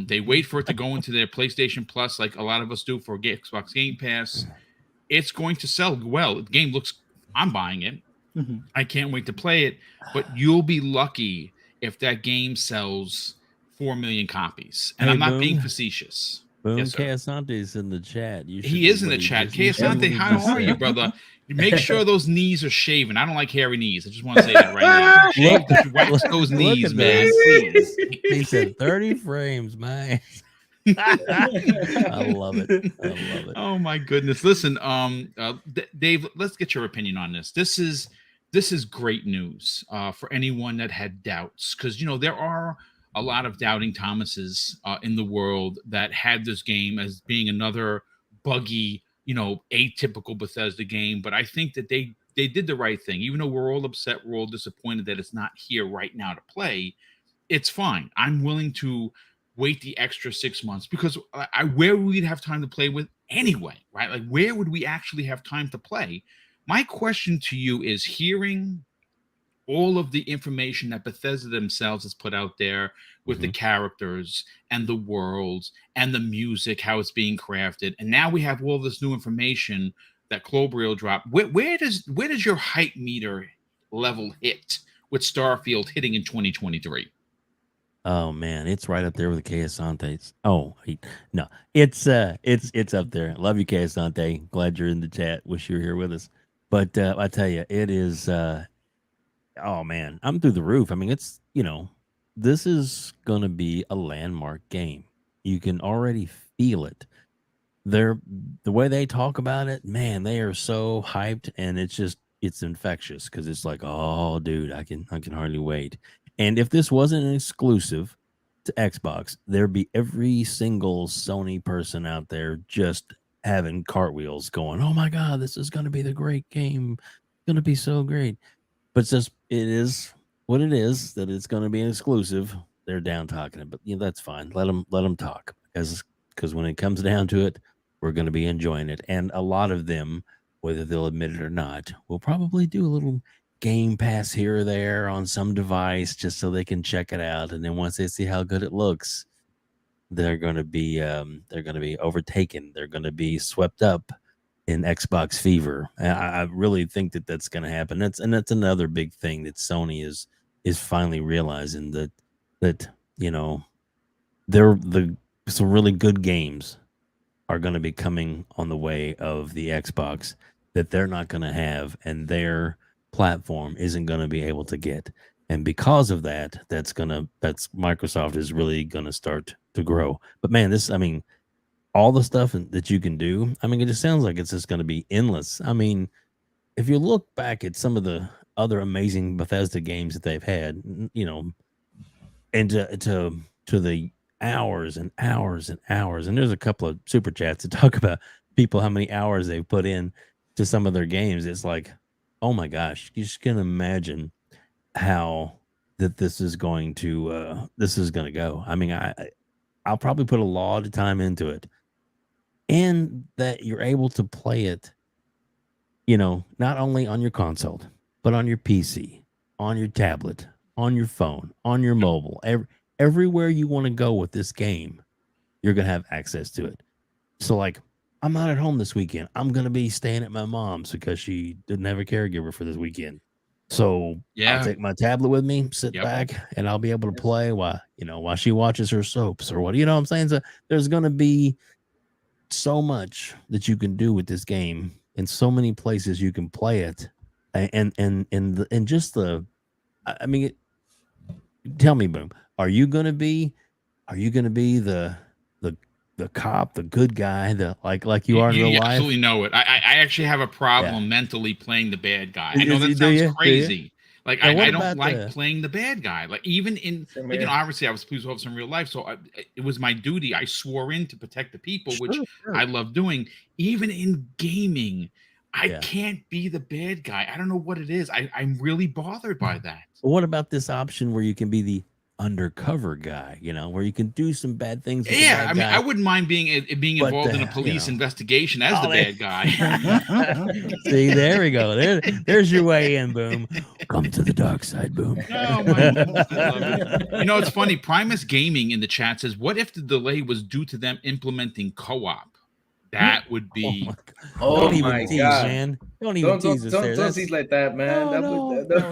They wait for it to go into their PlayStation Plus like a lot of us do for Xbox Game Pass. It's going to sell well. The game looks, I'm buying it. Mhm. I can't wait to play it, but you'll be lucky if that game sells 4 million copies. And Hey, I'm not Boom. being facetious. Boom, Yes, sir. Kasante's in the chat. He is in the chat. Kay Asante, how are you, brother? Make sure those knees are shaven. I don't like hairy knees. I just want to say that right now. Shave, wax those Look knees, at man. this. Please. He said 30 frames, man. I love it. I love it. Oh my goodness. Listen, Dave, let's get your opinion on this. This is great news for anyone that had doubts, because there are a lot of doubting Thomases in the world that had this game as being another buggy, atypical Bethesda game. But I think that they did the right thing. Even though we're all upset, we're all disappointed that it's not here right now to play. It's fine. I'm willing to wait the extra 6 months, because where would we have time to play with anyway, right? Like, where would we actually have time to play? My question to you is, hearing all of the information that Bethesda themselves has put out there with the characters and the worlds and the music, how it's being crafted, and now we have all this new information that Clobriel dropped. Where does your hype meter level hit with Starfield hitting in 2023? Oh man, it's right up there with the Kasantes. Oh no, it's up there. Love you, Kasante. Glad you're in the chat. Wish you were here with us. But I tell you, it is. Oh man, I'm through the roof. I mean, it's this is gonna be a landmark game. You can already feel it. The way they talk about it, man, they are so hyped, and it's infectious, because it's like, oh dude, I can hardly wait. And if this wasn't an exclusive to Xbox, there'd be every single Sony person out there just having cartwheels going, oh my god, this is going to be the great game. It's going to be so great. But it is what it is, that it's going to be an exclusive. They're down talking it, but that's fine. Let them talk, because when it comes down to it, we're going to be enjoying it. And a lot of them, whether they'll admit it or not, will probably do a little Game Pass here or there on some device just so they can check it out. And then once they see how good it looks, they're going to be overtaken. They're going to be swept up in Xbox fever. I really think that that's going to happen. That's another big thing that Sony is finally realizing, that some really good games are going to be coming on the way of the Xbox that they're not going to have, and their platform isn't going to be able to get. And because of that, that's Microsoft is really going to start to grow. But man, all the stuff that you can do. I mean, it just sounds like it's just going to be endless. I mean, if you look back at some of the other amazing Bethesda games that they've had, you know, and to the hours and hours and hours, and there's a couple of super chats to talk about people how many hours they've put in to some of their games. It's like, oh my gosh, you just can imagine how that this is going to go. I mean, I'll probably put a lot of time into it, and that you're able to play it, you know, not only on your console, but on your PC, on your tablet, on your phone, on your mobile, everywhere you want to go with this game, you're going to have access to it. So, like, I'm not at home this weekend. I'm going to be staying at my mom's because she didn't have a caregiver for this weekend. So I'll take my tablet with me, sit back, and I'll be able to play while she watches her soaps or what, you know what I'm saying? So there's going to be so much that you can do with this game and so many places you can play it. And just the, I mean, tell me, Boom, are you going to be the cop, the good guy, the like you are in real life? Absolutely know it. I actually have a problem mentally playing the bad guy. I know that sounds crazy. Like I don't like playing the bad guy. Like even in, like, you know, obviously I was police officer in real life, so it was my duty. I swore in to protect the people, which I love doing. Even in gaming, I can't be the bad guy. I don't know what it is. I'm really bothered by that. What about this option where you can be the undercover guy, you know, where you can do some bad things with I mean, I wouldn't mind being involved in a police investigation as the bad guy. See, there we go. There's your way in, Boom. Come to the dark side, Boom. Oh, my God. I love it. You know, it's funny. Primus Gaming in the chat says, what if the delay was due to them implementing co-op? That would be. Don't even tease, man. Don't even tease us there. Don't tease like that, man.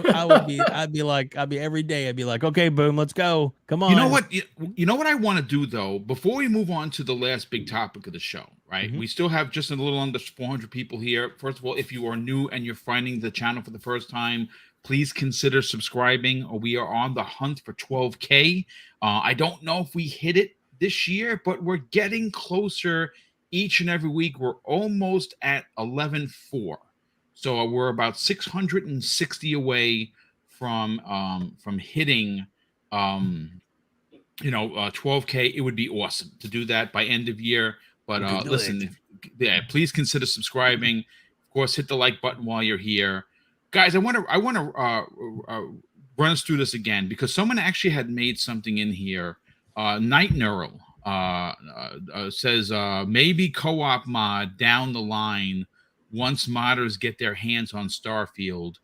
I'd be every day. I'd be like, okay, Boom, let's go. Come on. You know what I want to do though. Before we move on to the last big topic of the show, right? We still have just a little under 400 people here. First of all, if you are new and you're finding the channel for the first time, please consider subscribing. We are on the hunt for 12K. I don't know if we hit it this year, but we're getting closer. Each and every week, we're almost at 11.4. So we're about 660 away from hitting 12K. It would be awesome to do that by end of year. But listen, please consider subscribing. Of course, hit the like button while you're here, guys. I want to run us through this again because someone actually had made something in here. Night Neural says maybe co-op mod down the line once modders get their hands on Starfield,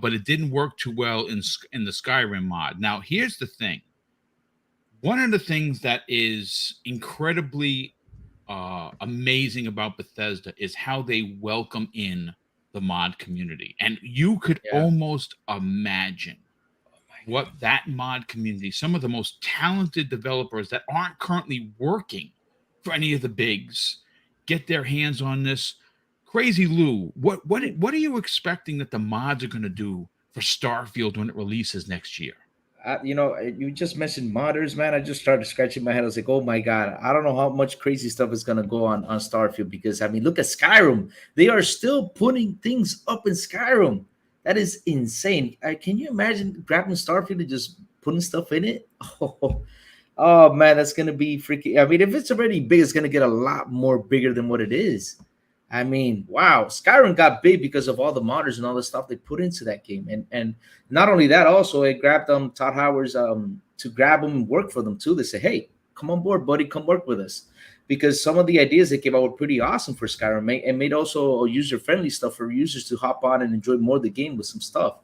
but it didn't work too well in the Skyrim mod. Now, here's the thing. One of the things that is incredibly amazing about Bethesda is how they welcome in the mod community. And you could almost imagine what that mod community, some of the most talented developers that aren't currently working for any of the bigs, get their hands on this. Crazy Lou, what are you expecting that the mods are going to do for Starfield when it releases next year? You just mentioned modders, man. I just started scratching my head. I was like, oh my God, I don't know how much crazy stuff is going to go on Starfield because, I mean, look at Skyrim. They are still putting things up in Skyrim. That is insane. Can you imagine grabbing Starfield and just putting stuff in it? Oh man, that's gonna be freaky. I mean, if it's already big, it's gonna get a lot more bigger than what it is. I mean, wow, Skyrim got big because of all the modders and all the stuff they put into that game. And not only that, also it grabbed Todd Howard's to grab them and work for them too. They say, hey, come on board, buddy, come work with us. Because some of the ideas they came out were pretty awesome for Skyrim and made also user-friendly stuff for users to hop on and enjoy more of the game with some stuff.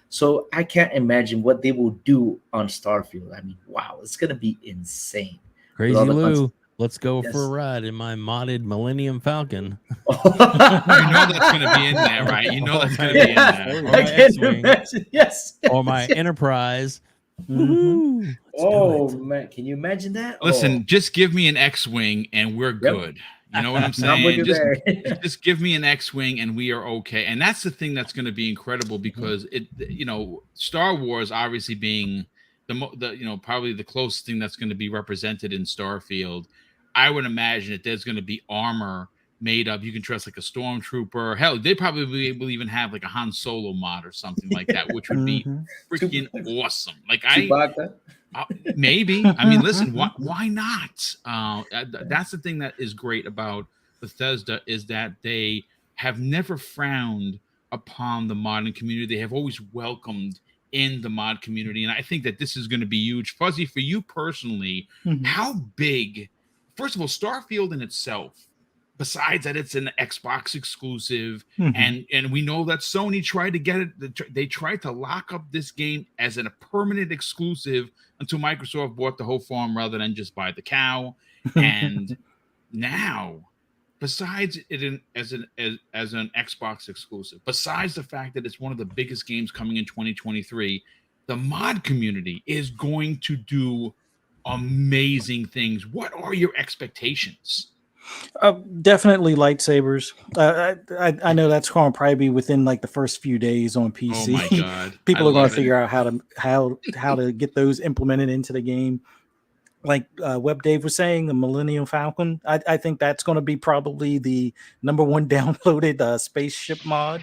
So I can't imagine what they will do on Starfield. I mean, wow, it's going to be insane. Crazy Lou, let's go for a ride in my modded Millennium Falcon. You know that's going to be in there, right? You know that's going to be in there. I can't imagine. Yes. Or my Enterprise. Oh man, can you imagine that? Listen, just give me an X-wing and we're good. You know what I'm saying? Just give me an X-wing and we are okay. And that's the thing that's going to be incredible because Star Wars obviously being the probably the closest thing that's going to be represented in Starfield. I would imagine that there's going to be armor made up. You can dress like a stormtrooper. Hell, they probably will even have like a Han Solo mod or something like that, which would be Mhm. freaking awesome. Like Chewbacca. maybe. I mean, listen, why not? That's the thing that is great about Bethesda is that they have never frowned upon the modding community. They have always welcomed in the mod community, and I think that this is going to be huge. Fuzzy, for you personally, Mhm. how big? First of all, Starfield in itself. Besides that, it's an Xbox exclusive, Mhm. and we know that Sony tried to get it. They tried to lock up this game as a permanent exclusive until Microsoft bought the whole farm rather than just buy the cow. And now, besides it as an Xbox exclusive, besides the fact that it's one of the biggest games coming in 2023, the mod community is going to do amazing things. What are your expectations? Definitely lightsabers. I know that's going to probably be within like the first few days on Oh my PC. god, I People are going love to it. figure out how to get those implemented into the game. Like Web Dave was saying, the Millennium Falcon. I think that's going to be probably the number one downloaded spaceship mod.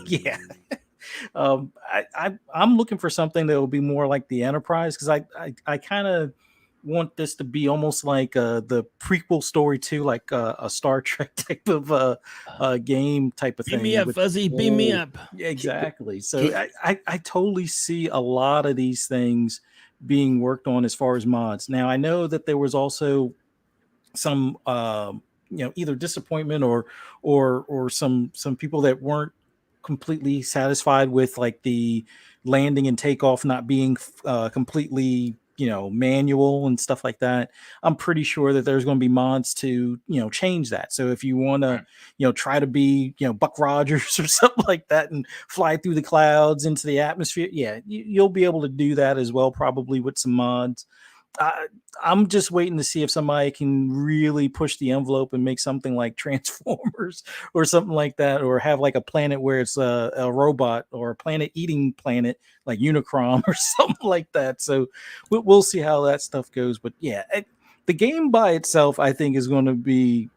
Yeah. I'm looking for something that will be more like the Enterprise because I kind of want this to be almost like the prequel story to like a Star Trek type of game type of Beam thing. me up, with- Fuzzy. Beam me up. Yeah, exactly. So I totally see a lot of these things being worked on as far as mods. Now I know that there was also some either disappointment or some people that weren't completely satisfied with like the landing and takeoff not being completely manual and stuff like that. I'm pretty sure that there's going to be mods to change that. So if you want to Right. try to be Buck Rogers or something like that and fly through the clouds into the atmosphere, yeah, you'll be able to do that as well, probably with some mods. I'm just waiting to see if somebody can really push the envelope and make something like Transformers or something like that, or have like a planet where it's a robot or a planet eating planet like Unicron or something like that. So we'll see how that stuff goes. But yeah, the game by itself, I think, is going to be,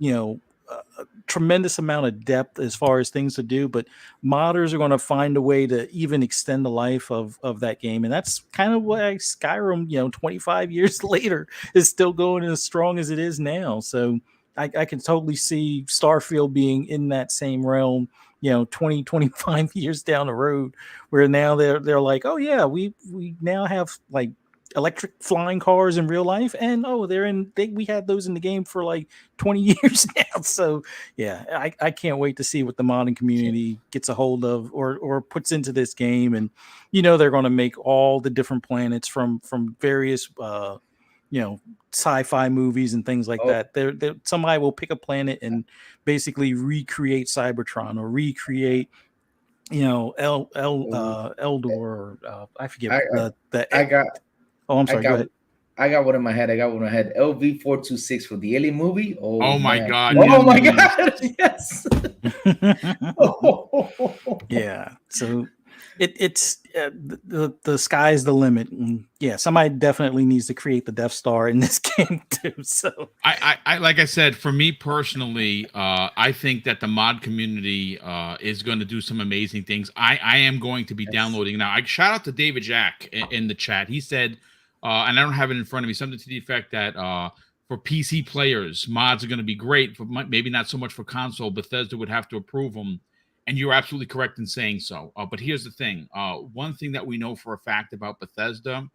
a tremendous amount of depth as far as things to do, but modders are going to find a way to even extend the life of that game. And that's kind of why Skyrim, 25 years later is still going as strong as it is now. So I can totally see Starfield being in that same realm, 20, 25 years down the road, where now they're like, oh yeah, we now have like electric flying cars in real life, and we had those in the game for like 20 years now. So yeah, I can't wait to see what the modding community gets a hold of or puts into this game. And they're going to make all the different planets from various sci-fi movies and things like Oh. that. Somebody will pick a planet and basically recreate Cybertron or recreate Eldor, or I forget I- the I got oh, I'm I sorry, go got ahead. I got one in my head. LV426 for the Alien movie. Oh my man. God, Oh my yes. god. Yes. Oh. Yeah, so it's the sky's the limit. And yeah, somebody definitely needs to create the Death Star in this game too. So I like I said, for me personally, I think that the mod community is going to do some amazing things. I am going to be downloading now. I shout out to David Jack in the chat. He said, and I don't have it in front of me, something to the effect that for PC players, mods are going to be great. For maybe not so much for console. Bethesda would have to approve them, and you're absolutely correct in saying so. But here's the thing: one thing that we know for a fact about Bethesda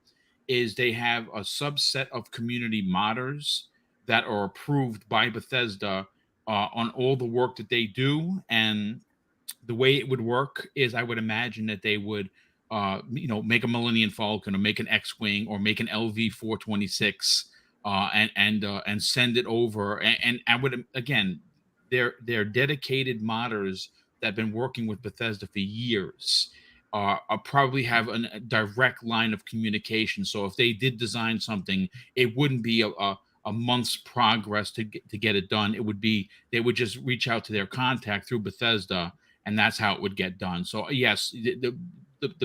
is they have a subset of community modders that are approved by Bethesda on all the work that they do. And the way it would work is I would imagine that they would, make a Millennium Falcon or make an X-Wing or make an LV-426 and send it over. And I would, again, they're dedicated modders that have been working with Bethesda for years. Probably have a direct line of communication. So if they did design something, it wouldn't be a month's progress to get it done. It would be they would just reach out to their contact through Bethesda, and that's how it would get done. So yes, the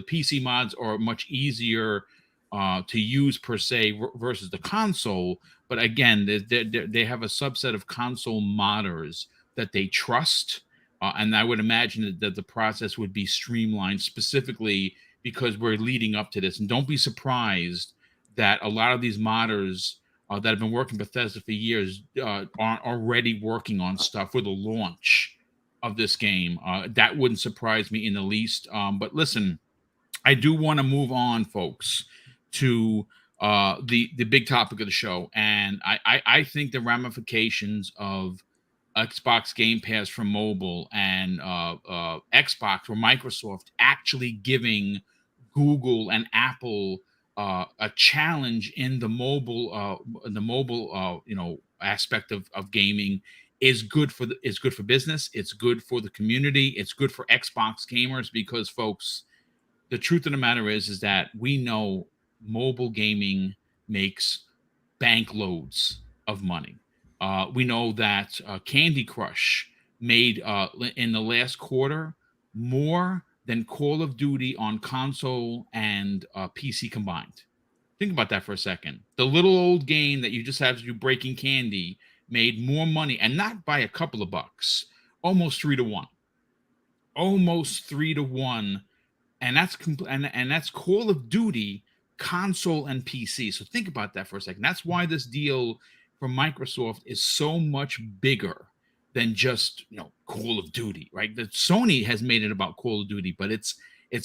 PC mods are much easier to use per se versus the console. But again, they have a subset of console modders that they trust, and I would imagine that the process would be streamlined specifically because we're leading up to this. And don't be surprised that a lot of these modders that have been working Bethesda for years are already working on stuff for the launch of this game. That wouldn't surprise me in the least. But listen, I do want to move on, folks, to the big topic of the show, and I think the ramifications of Xbox Game Pass for mobile and Xbox or Microsoft actually giving Google and Apple a challenge in the mobile aspect of gaming is good for business. It's good for the community. It's good for Xbox gamers because, folks, the truth of the matter is that we know mobile gaming makes bank loads of money. We know that Candy Crush made in the last quarter more than Call of Duty on console and PC combined. Think about that for a second. The little old game that you just have to do breaking candy made more money, and not by a couple of bucks, almost 3-1. Almost 3-1. And that's Call of Duty console and PC. So think about that for a second. That's why this deal from Microsoft is so much bigger than just Call of Duty, right? That Sony has made it about Call of Duty, but it's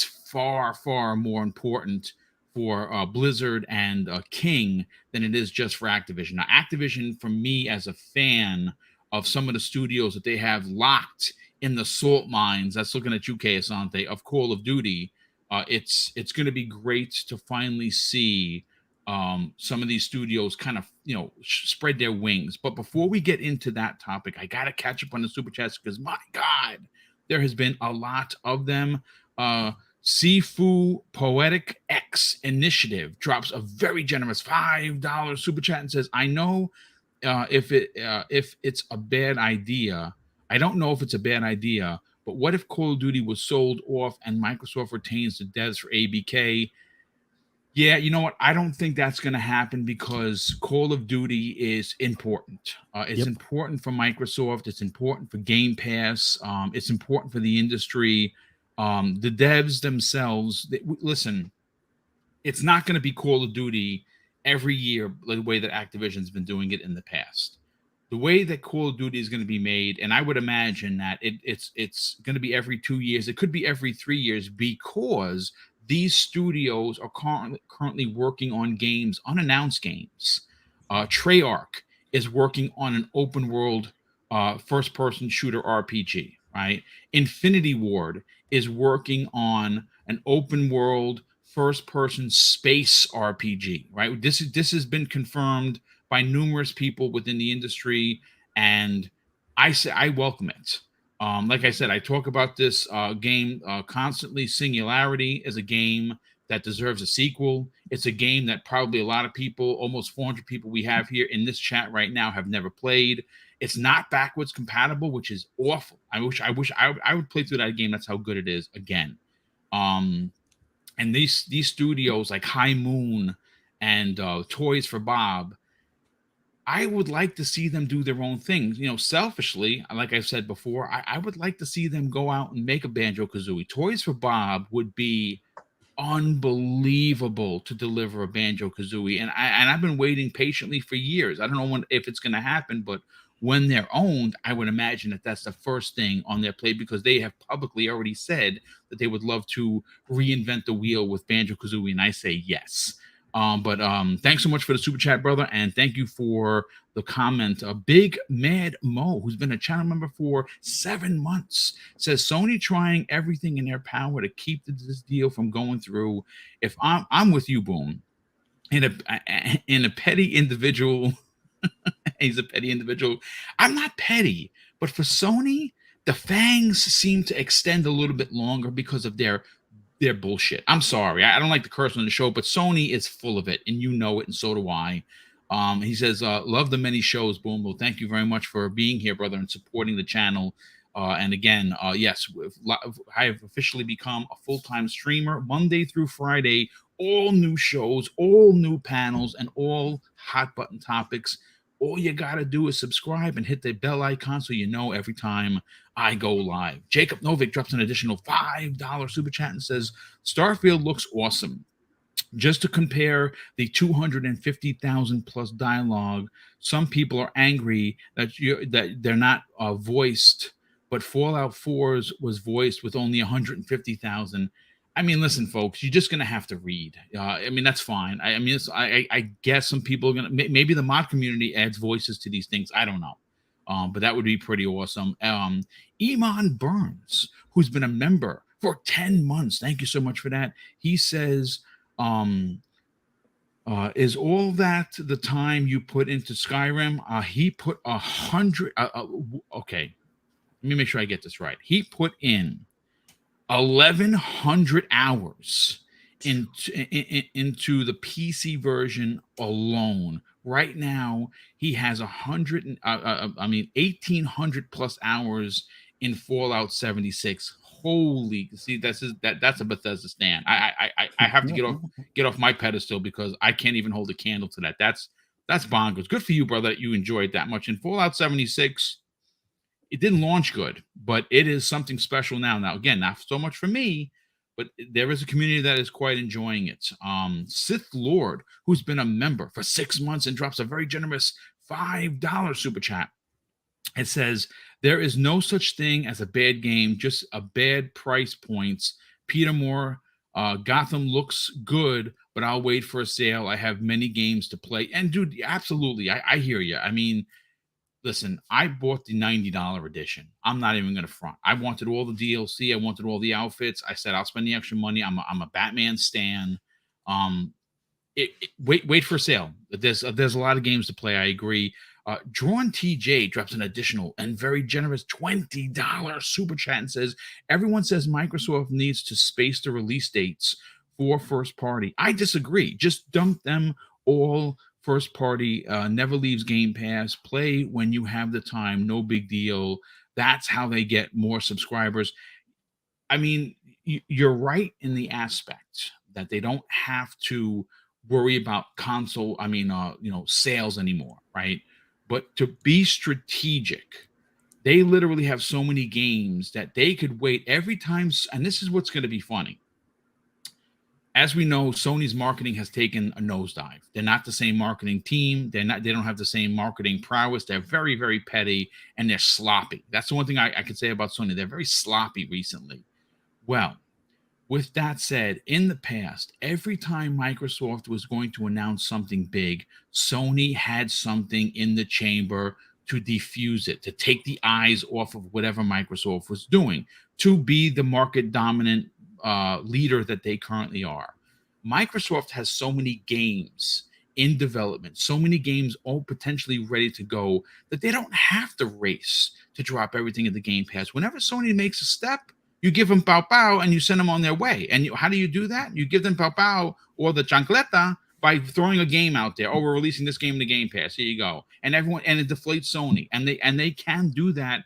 far more important for Blizzard and King than it is just for Activision. Now, Activision, for me as a fan of some of the studios that they have locked in the salt mines, that's looking at you, Asante, of Call of Duty, it's going to be great to finally see some of these studios kind of spread their wings. But before we get into that topic, I gotta catch up on the super chats because my God, there has been a lot of them. Sifu Poetic X Initiative drops a very generous $5 super chat and says, I know if it's a bad idea. I don't know if it's a bad idea, but what if Call of Duty was sold off and Microsoft retains the devs for ABK? Yeah, you know what? I don't think that's going to happen because Call of Duty is important. It's important for Microsoft. It's important for Game Pass. It's important for the industry. The devs themselves, listen, it's not going to be Call of Duty every year the way that Activision's been doing it in the past. The way that Call of Duty is going to be made, and I would imagine that it's going to be every 2 years. It could be every 3 years because these studios are currently working on games, unannounced games. Treyarch is working on an open world first-person shooter RPG, right? Infinity Ward is working on an open world first-person space RPG, right? This has been confirmed by numerous people within the industry, and I say I welcome it. Like I said, I talk about this game constantly. Singularity is a game that deserves a sequel. It's a game that probably a lot of people, almost 400 people we have here in this chat right now, have never played. It's not backwards compatible, which is awful. I wish I would play through that game. That's how good it is again. And these studios like High Moon and Toys for Bob, I would like to see them do their own things. Selfishly, like I've said before, I would like to see them go out and make a Banjo-Kazooie. Toys for Bob would be unbelievable to deliver a Banjo-Kazooie. And I've been waiting patiently for years. I don't know if it's going to happen, but when they're owned, I would imagine that that's the first thing on their plate because they have publicly already said that they would love to reinvent the wheel with Banjo-Kazooie, and I say yes. But thanks so much for the super chat, brother, and thank you for the comment. Big Mad Mo, who's been a channel member for 7 months, says Sony trying everything in their power to keep this deal from going through. If I'm with you, Boom, in a petty individual, he's a petty individual. I'm not petty, but for Sony, the fangs seem to extend a little bit longer because of their bullshit. I'm sorry. I don't like to curse on the show, but Sony is full of it, and you know it, and so do I. He says, love the many shows, Boom. Well, thank you very much for being here, brother, and supporting the channel. And again, yes, I have officially become a full-time streamer Monday through Friday. All new shows, all new panels, and all hot button topics. All you got to do is subscribe and hit the bell icon so you know every time I go live. Jacob Novick drops an additional $5 super chat and says, Starfield looks awesome. Just to compare the 250,000 plus dialogue, some people are angry that they're not voiced, but Fallout 4's was voiced with only 150,000. I mean, listen, folks, you're just gonna have to read. I mean, that's fine. I mean, I guess some people are gonna maybe the mod community adds voices to these things. I don't know, but that would be pretty awesome. Iman Burns, who's been a member for 10 months, thank you so much for that. He says, is all that the time you put into Skyrim? He put 100. Okay, let me make sure I get this right. He put in 1,100 hours into the PC version alone. Right now, he has 1,800 plus hours in Fallout 76. Holy, see, that's a Bethesda stand. I have to get off my pedestal because I can't even hold a candle to that. That's bonkers. Good for you, brother, that you enjoyed that much. In Fallout 76, it didn't launch good, but it is something special now. Now, again, not so much for me, but there is a community that is quite enjoying it. Sith Lord, who's been a member for 6 months and drops a very generous $5 super chat. It says, there is no such thing as a bad game, just a bad price points. Peter Moore, Gotham looks good, but I'll wait for a sale. I have many games to play. And dude, absolutely, I hear you. I mean, listen, I bought the $90 edition. I'm not even going to front. I wanted all the DLC. I wanted all the outfits. I said, I'll spend the extra money. I'm a Batman stan. Wait for a sale. There's a lot of games to play. I agree. Drawn TJ drops an additional and very generous $20 super chat and says, everyone says Microsoft needs to space the release dates for first party. I disagree. Just dump them all first party. Never leaves Game Pass. Play when you have the time. No big deal. That's how they get more subscribers. I mean, you're right in the aspect that they don't have to worry about console, sales anymore, right? But to be strategic, they literally have so many games that they could wait every time. And this is what's going to be funny. As we know, Sony's marketing has taken a nosedive. They're not the same marketing team. They don't have the same marketing prowess. They're very, very petty and they're sloppy. That's the one thing I could say about Sony. They're very sloppy recently. Well, with that said, in the past, every time Microsoft was going to announce something big, Sony had something in the chamber to defuse it, to take the eyes off of whatever Microsoft was doing, to be the market dominant leader that they currently are. Microsoft has so many games in development, so many games all potentially ready to go that they don't have to race to drop everything in the Game Pass. Whenever Sony makes a step, you give them pow pow and you send them on their way. And how do you do that? You give them pow pow or the chancleta by throwing a game out there. Oh, we're releasing this game in the Game Pass. Here you go. And it deflates Sony. And they can do that.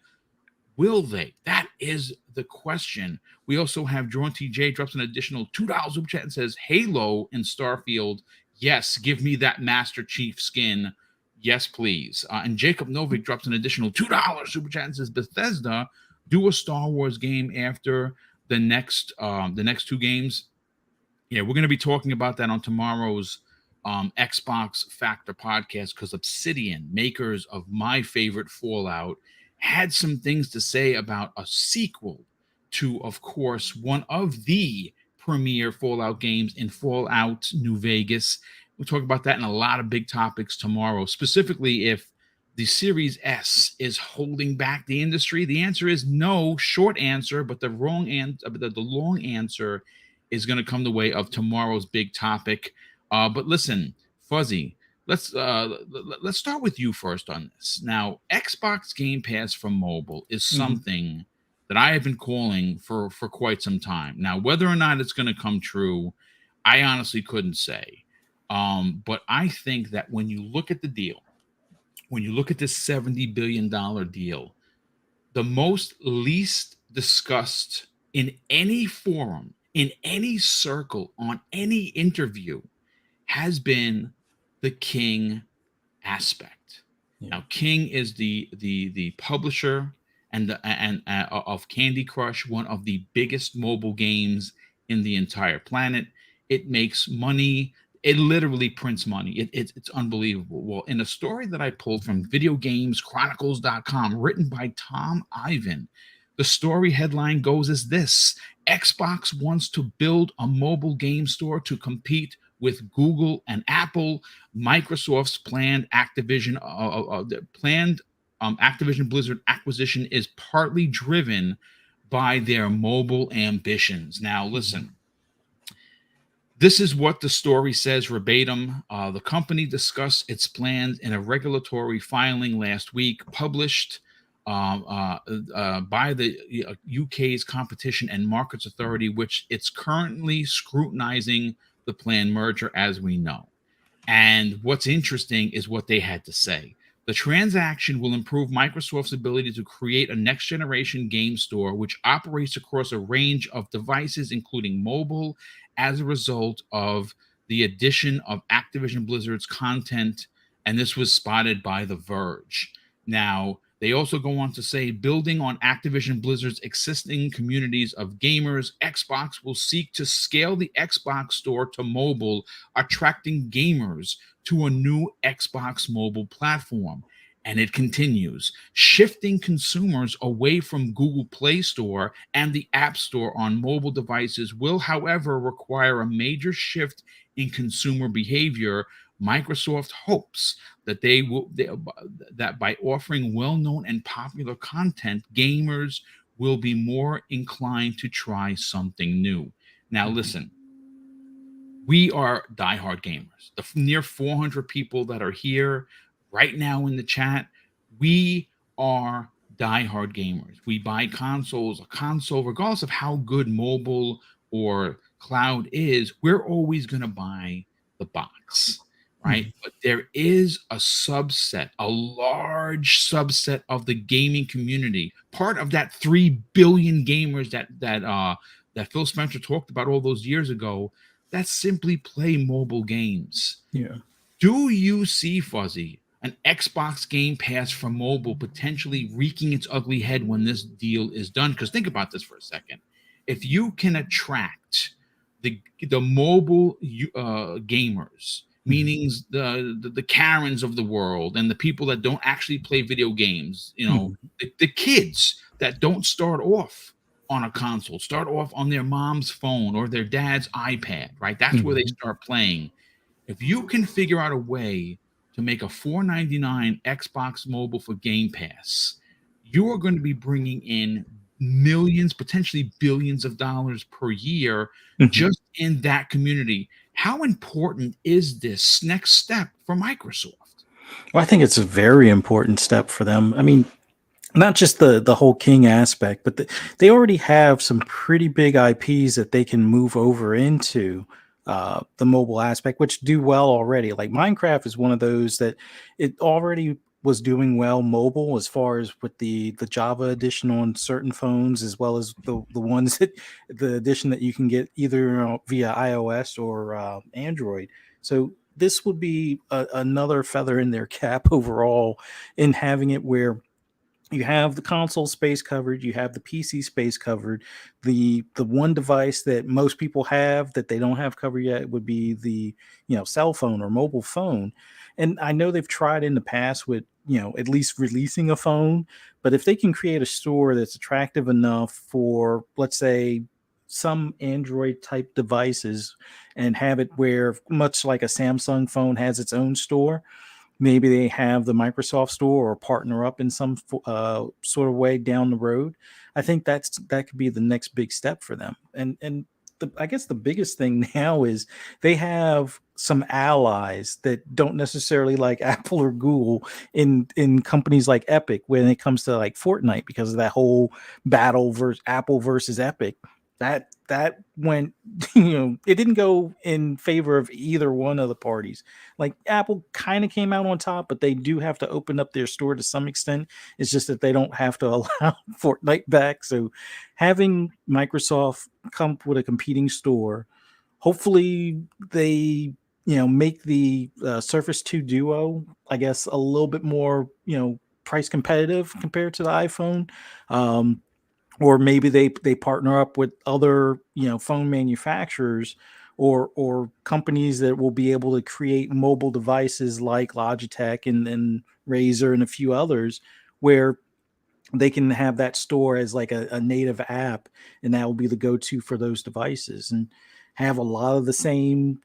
Will they? That is the question. We also have Drawn TJ drops an additional $2 super chat and says, Halo and Starfield. Yes, give me that Master Chief skin. Yes, please. And Jacob Novick drops an additional $2 super chat and says, Bethesda, do a Star Wars game after the next two games. Yeah, we're going to be talking about that on tomorrow's Xbox Factor podcast because Obsidian, makers of my favorite Fallout, had some things to say about a sequel to, of course, one of the premier Fallout games in Fallout New Vegas. We'll talk about that and a lot of big topics tomorrow, specifically if the Series S is holding back the industry. The answer is no, short answer, but the long answer is going to come the way of tomorrow's big topic. But listen, Fuzzy, let's start with you first on this. Now, Xbox Game Pass for mobile is something that I have been calling for quite some time. Now, whether or not it's going to come true, I honestly couldn't say. But I think that when you look at the deal, when you look at this $70 billion deal, the most least discussed in any forum, in any circle, on any interview has been the King aspect. Yeah. Now, King is the publisher and of Candy Crush, one of the biggest mobile games in the entire planet. It makes money. It literally prints money. It's unbelievable. Well, in a story that I pulled from videogameschronicles.com, written by Tom Ivan, the story headline goes as this: Xbox wants to build a mobile game store to compete with Google and Apple. Microsoft's planned Activision Blizzard acquisition is partly driven by their mobile ambitions. Now, listen. This is what the story says verbatim. The company discussed its plans in a regulatory filing last week, published by the UK's Competition and Markets Authority, which it's currently scrutinizing the planned merger, as we know. And what's interesting is what they had to say. The transaction will improve Microsoft's ability to create a next-generation game store, which operates across a range of devices, including mobile, as a result of the addition of Activision Blizzard's content. And this was spotted by The Verge. Now, they also go on to say, building on Activision Blizzard's existing communities of gamers, Xbox will seek to scale the Xbox store to mobile, attracting gamers to a new Xbox mobile platform. And it continues, shifting consumers away from Google Play Store and the App Store on mobile devices will, however, require a major shift in consumer behavior. Microsoft hopes that that by offering well-known and popular content, gamers will be more inclined to try something new. Now, listen, we are diehard gamers. The near 400 people that are here right now in the chat, we are diehard gamers. We buy consoles, a console, regardless of how good mobile or cloud is, we're always going to buy the box, right? Mm-hmm. But there is a subset, a large subset of the gaming community, part of that 3 billion gamers that Phil Spencer talked about all those years ago, that simply play mobile games. Yeah. Do you see, Fuzzy, an Xbox Game Pass for mobile potentially wreaking its ugly head when this deal is done? Because think about this for a second. If you can attract the mobile gamers, meaning the Karens of the world and the people that don't actually play video games, the kids that don't start off on a console, start off on their mom's phone or their dad's iPad, right? That's where they start playing. If you can figure out a way to make a $4.99 Xbox Mobile for Game Pass, you are going to be bringing in millions, potentially billions of dollars per year just in that community. How important is this next step for Microsoft? Well, I think it's a very important step for them. I mean, not just the whole King aspect, but they already have some pretty big IPs that they can move over into the mobile aspect, which do well already. Like Minecraft is one of those that it already was doing well mobile, as far as with the Java edition on certain phones, as well as the ones that the edition that you can get either via iOS or Android. So this would be another feather in their cap overall in having it where you have the console space covered, you have the PC space covered. The one device that most people have that they don't have covered yet would be the cell phone or mobile phone. And I know they've tried in the past with at least releasing a phone, but if they can create a store that's attractive enough for, let's say, some Android type devices and have it where, much like a Samsung phone has its own store, maybe they have the Microsoft store or partner up in some sort of way down the road. I think that could be the next big step for them. And I guess the biggest thing now is they have some allies that don't necessarily like Apple or Google in companies like Epic when it comes to like Fortnite, because of that whole battle versus Apple versus Epic. that went, it didn't go in favor of either one of the parties. Like Apple kind of came out on top, but they do have to open up their store to some extent. It's just that they don't have to allow Fortnite back. So having Microsoft come up with a competing store, hopefully they make the Surface 2 Duo, I guess, a little bit more price competitive compared to the iPhone. Or maybe they partner up with other phone manufacturers or companies that will be able to create mobile devices like Logitech and Razer and a few others, where they can have that store as like a native app, and that will be the go-to for those devices, and have a lot of the same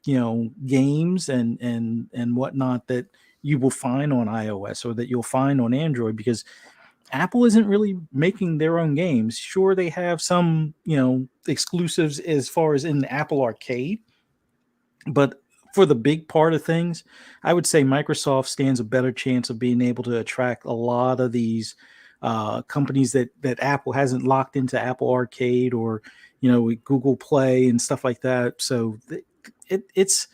games and whatnot that you will find on iOS or that you'll find on Android, because Apple isn't really making their own games. Sure, they have some, exclusives as far as in the Apple Arcade, but for the big part of things, I would say Microsoft stands a better chance of being able to attract a lot of these companies that Apple hasn't locked into Apple Arcade or Google Play and stuff like that. So it's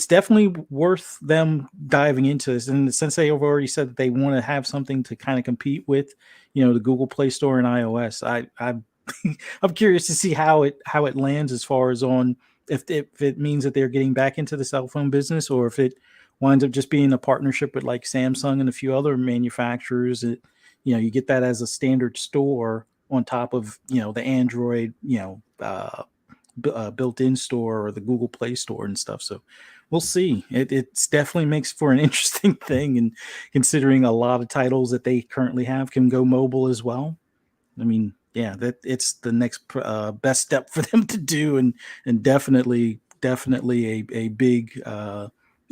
definitely worth them diving into this. And since they have already said that they want to have something to kind of compete with, the Google Play Store and iOS, I'm I'm curious to see how it lands as far as on if it means that they're getting back into the cell phone business, or if it winds up just being a partnership with like Samsung and a few other manufacturers. You get that as a standard store on top of the Android built-in store or the Google Play Store and stuff. So we'll see. It's definitely makes for an interesting thing, and considering a lot of titles that they currently have can go mobile as well. I mean, yeah, that it's the next best step for them to do, and definitely a big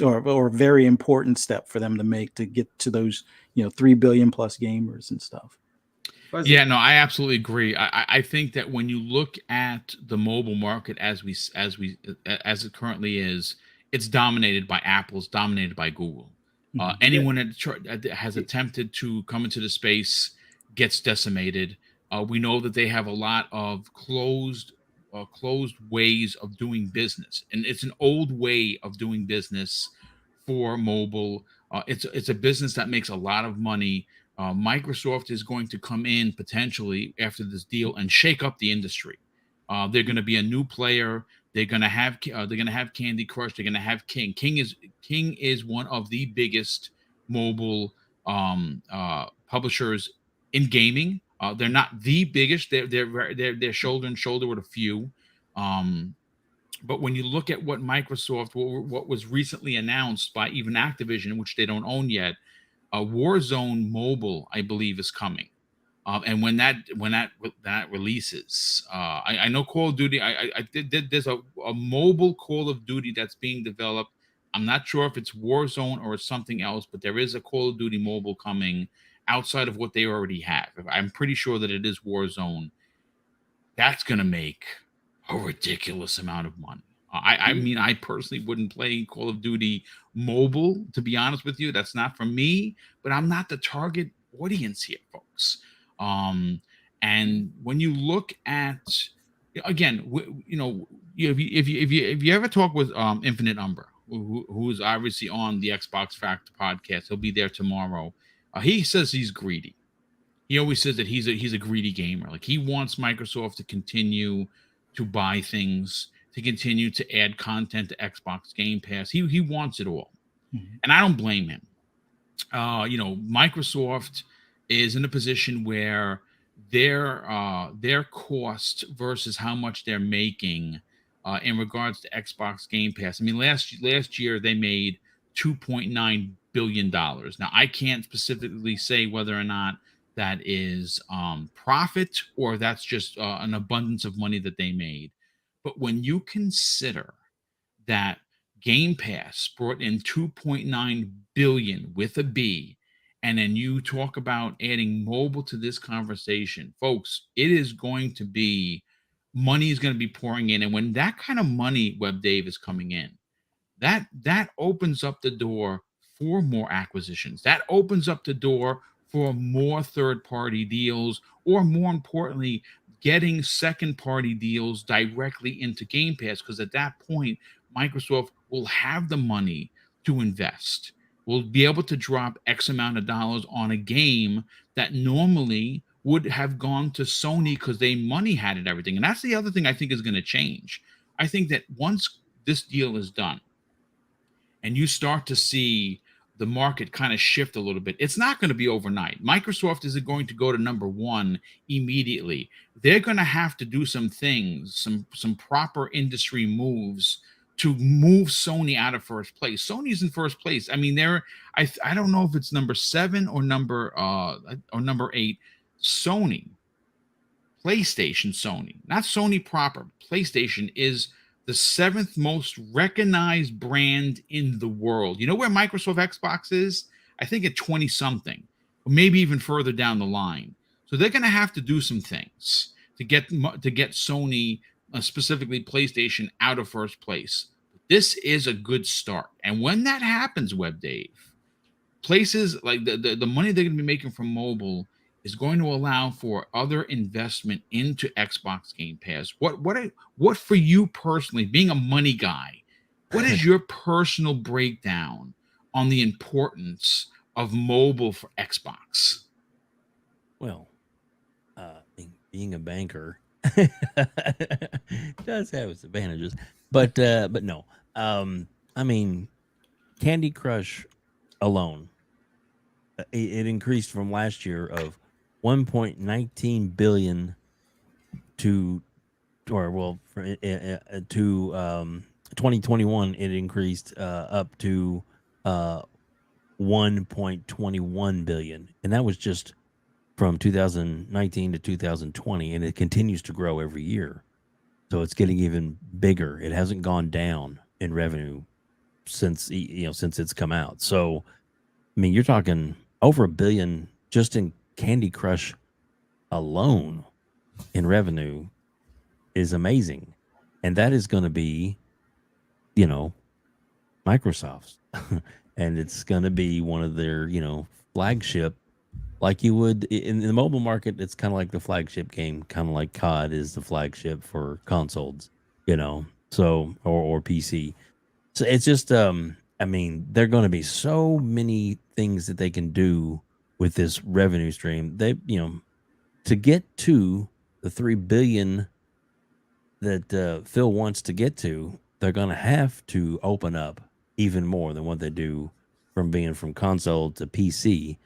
or very important step for them to make to get to those 3 billion plus gamers and stuff. Yeah, no, I absolutely agree. I think that when you look at the mobile market as it currently is, it's dominated by Apple, it's dominated by Google. Anyone that has attempted to come into the space gets decimated. We know that they have a lot of closed ways of doing business, and it's an old way of doing business for mobile. It's a business that makes a lot of money. Microsoft is going to come in potentially after this deal and shake up the industry. They're going to be a new player. They're going to have Candy Crush. They're going to have King. King is one of the biggest mobile publishers in gaming. They're not the biggest. They're shoulder and shoulder with a few. But when you look at what what was recently announced by even Activision, which they don't own yet, Warzone Mobile, I believe, is coming. And when that releases, I know Call of Duty. There's a mobile Call of Duty that's being developed. I'm not sure if it's Warzone or it's something else, but there is a Call of Duty mobile coming outside of what they already have. I'm pretty sure that it is Warzone. That's going to make a ridiculous amount of money. I mean, I personally wouldn't play Call of Duty mobile, to be honest with you. That's not for me, but I'm not the target audience here, folks. And when you look at, again, if you ever talk with Infinite Umber, who is obviously on the Xbox Factor podcast, he'll be there tomorrow. He says he's greedy. He always says that he's a greedy gamer. Like, he wants Microsoft to continue to buy things, to continue to add content to Xbox Game Pass. He wants it all. Mm-hmm. And I don't blame him. Microsoft is in a position where their cost versus how much they're making in regards to Xbox Game Pass. I mean, last year they made $2.9 billion. Now, I can't specifically say whether or not that is profit or that's just an abundance of money that they made. But when you consider that Game Pass brought in 2.9 billion with a B, and then you talk about adding mobile to this conversation, folks, it is going to be, money is going to be pouring in. And when that kind of money, Web Dave, is coming in, that opens up the door for more acquisitions. That opens up the door for more third-party deals, or more importantly, getting second party deals directly into Game Pass, because at that point, Microsoft will have the money to invest. Will be able to drop X amount of dollars on a game that normally would have gone to Sony because they money had it, everything. And that's the other thing I think is going to change. I think that once this deal is done and you start to see the market kind of shift a little bit, it's not going to be overnight. Microsoft isn't going to go to number one immediately. They're going to have to do some things, some proper industry moves to move Sony out of first place. Sony's in first place. I mean, I don't know if it's number 7 or number 8. Sony, PlayStation, Sony, not Sony proper. PlayStation is the 7th most recognized brand in the world. You know where Microsoft Xbox is? I think at 20 something, or maybe even further down the line. So they're going to have to do some things to get Sony, specifically PlayStation, out of first place. This is a good start. And when that happens, Web Dave, places like the money they're going to be making from mobile is going to allow for other investment into Xbox Game Pass. What for you personally, being a money guy, what is your personal breakdown on the importance of mobile for Xbox? Well, being a banker does have its advantages, but no. I mean, Candy Crush alone, it increased from last year of 1.19 billion to 2021, it increased up to 1.21 billion, and that was just from 2019 to 2020, and it continues to grow every year. So it's getting even bigger. It hasn't gone down in revenue since it's come out. So, I mean, you're talking over $1 billion just in Candy Crush alone in revenue is amazing. And that is going to be, Microsoft's. And it's going to be one of their, flagship, like you would in the mobile market. It's kind of like the flagship game, kind of like COD is the flagship for consoles, so, or PC. So it's just, I mean, there are going to be so many things that they can do with this revenue stream. They, to get to the 3 billion that Phil wants to get to, they're going to have to open up even more than what they do from console to PC.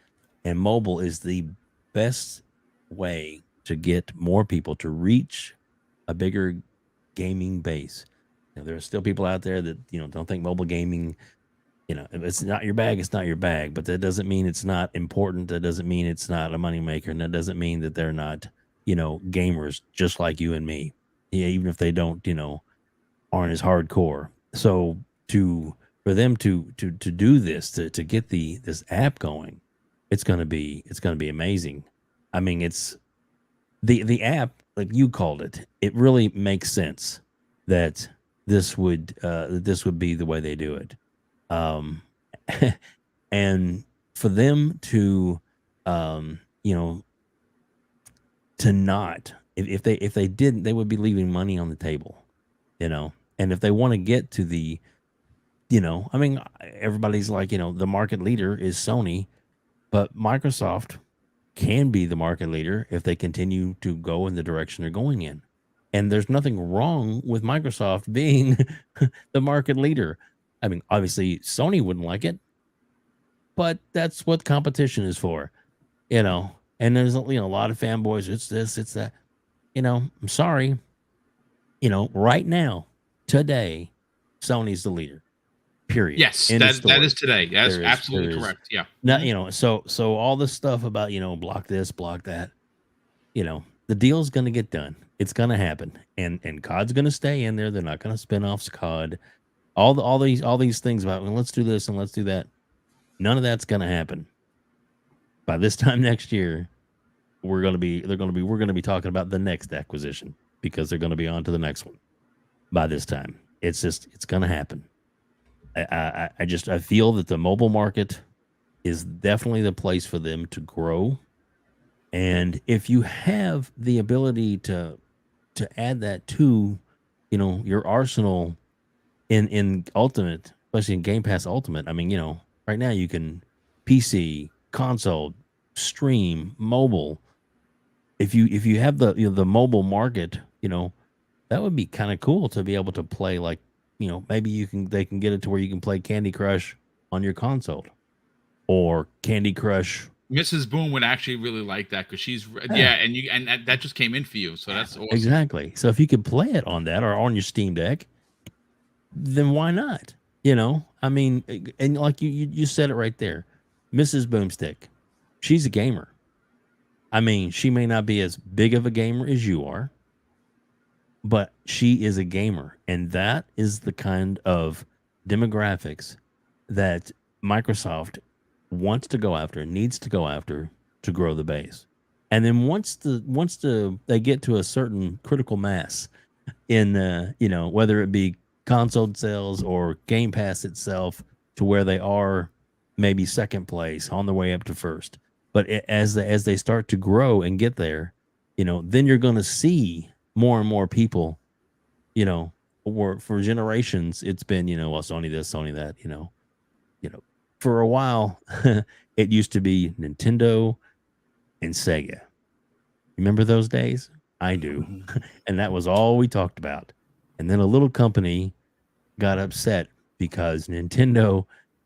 And mobile is the best way to get more people to reach a bigger gaming base. There are still people out there that, don't think mobile gaming, if it's not your bag, it's not your bag. But that doesn't mean it's not important. That doesn't mean it's not a moneymaker. And that doesn't mean that they're not, gamers just like you and me. Yeah, even if they don't, aren't as hardcore. So for them to do this, to get this app going, it's gonna be amazing. I mean, it's the app, like you called it. It really makes sense that this would be the way they do it. And for them to to not, if they didn't, they would be leaving money on the table, and if they want to get to the, I mean, everybody's like, the market leader is Sony, but Microsoft can be the market leader if they continue to go in the direction they're going in. And there's nothing wrong with Microsoft being the market leader. I mean, obviously Sony wouldn't like it, but that's what competition is for, and there's, a lot of fanboys. It's this, it's that, I'm sorry, right now, today, Sony's the leader, period. Yes, that is today. That's absolutely correct. Yeah. Not, so all this stuff about, block this, block that, the deal's going to get done. It's going to happen. And COD's going to stay in there. They're not going to spin off COD. All these things about, well, let's do this and let's do that. None of that's going to happen. By this time next year, we're going to be talking about the next acquisition, because they're going to be on to the next one. By this time, it's going to happen. I feel that the mobile market is definitely the place for them to grow. And if you have the ability to add that to, your arsenal in Ultimate, especially in Game Pass Ultimate, I mean, right now you can PC, console, stream, mobile. If you have the mobile market, that would be kind of cool to be able to play, like, maybe they can get it to where you can play Candy Crush on your console, or Candy Crush. Mrs. Boom would actually really like that because she's Yeah. and that just came in for you, so that's awesome. Exactly. So if you could play it on that or on your Steam Deck, then why not? I mean, and like you said it right there, Mrs. Boomstick, she's a gamer. I mean, she may not be as big of a gamer as you are, but she is a gamer, and that is the kind of demographics that Microsoft wants to go after, needs to go after to grow the base. And then once they get to a certain critical mass in whether it be console sales or Game Pass itself, to where they are maybe second place on the way up to first, but as they start to grow and get there, then you're going to see more and more people, for generations it's been, well, Sony this, Sony that, for a while. It used to be Nintendo and Sega. Remember those days? I do. And that was all we talked about. And then a little company got upset because Nintendo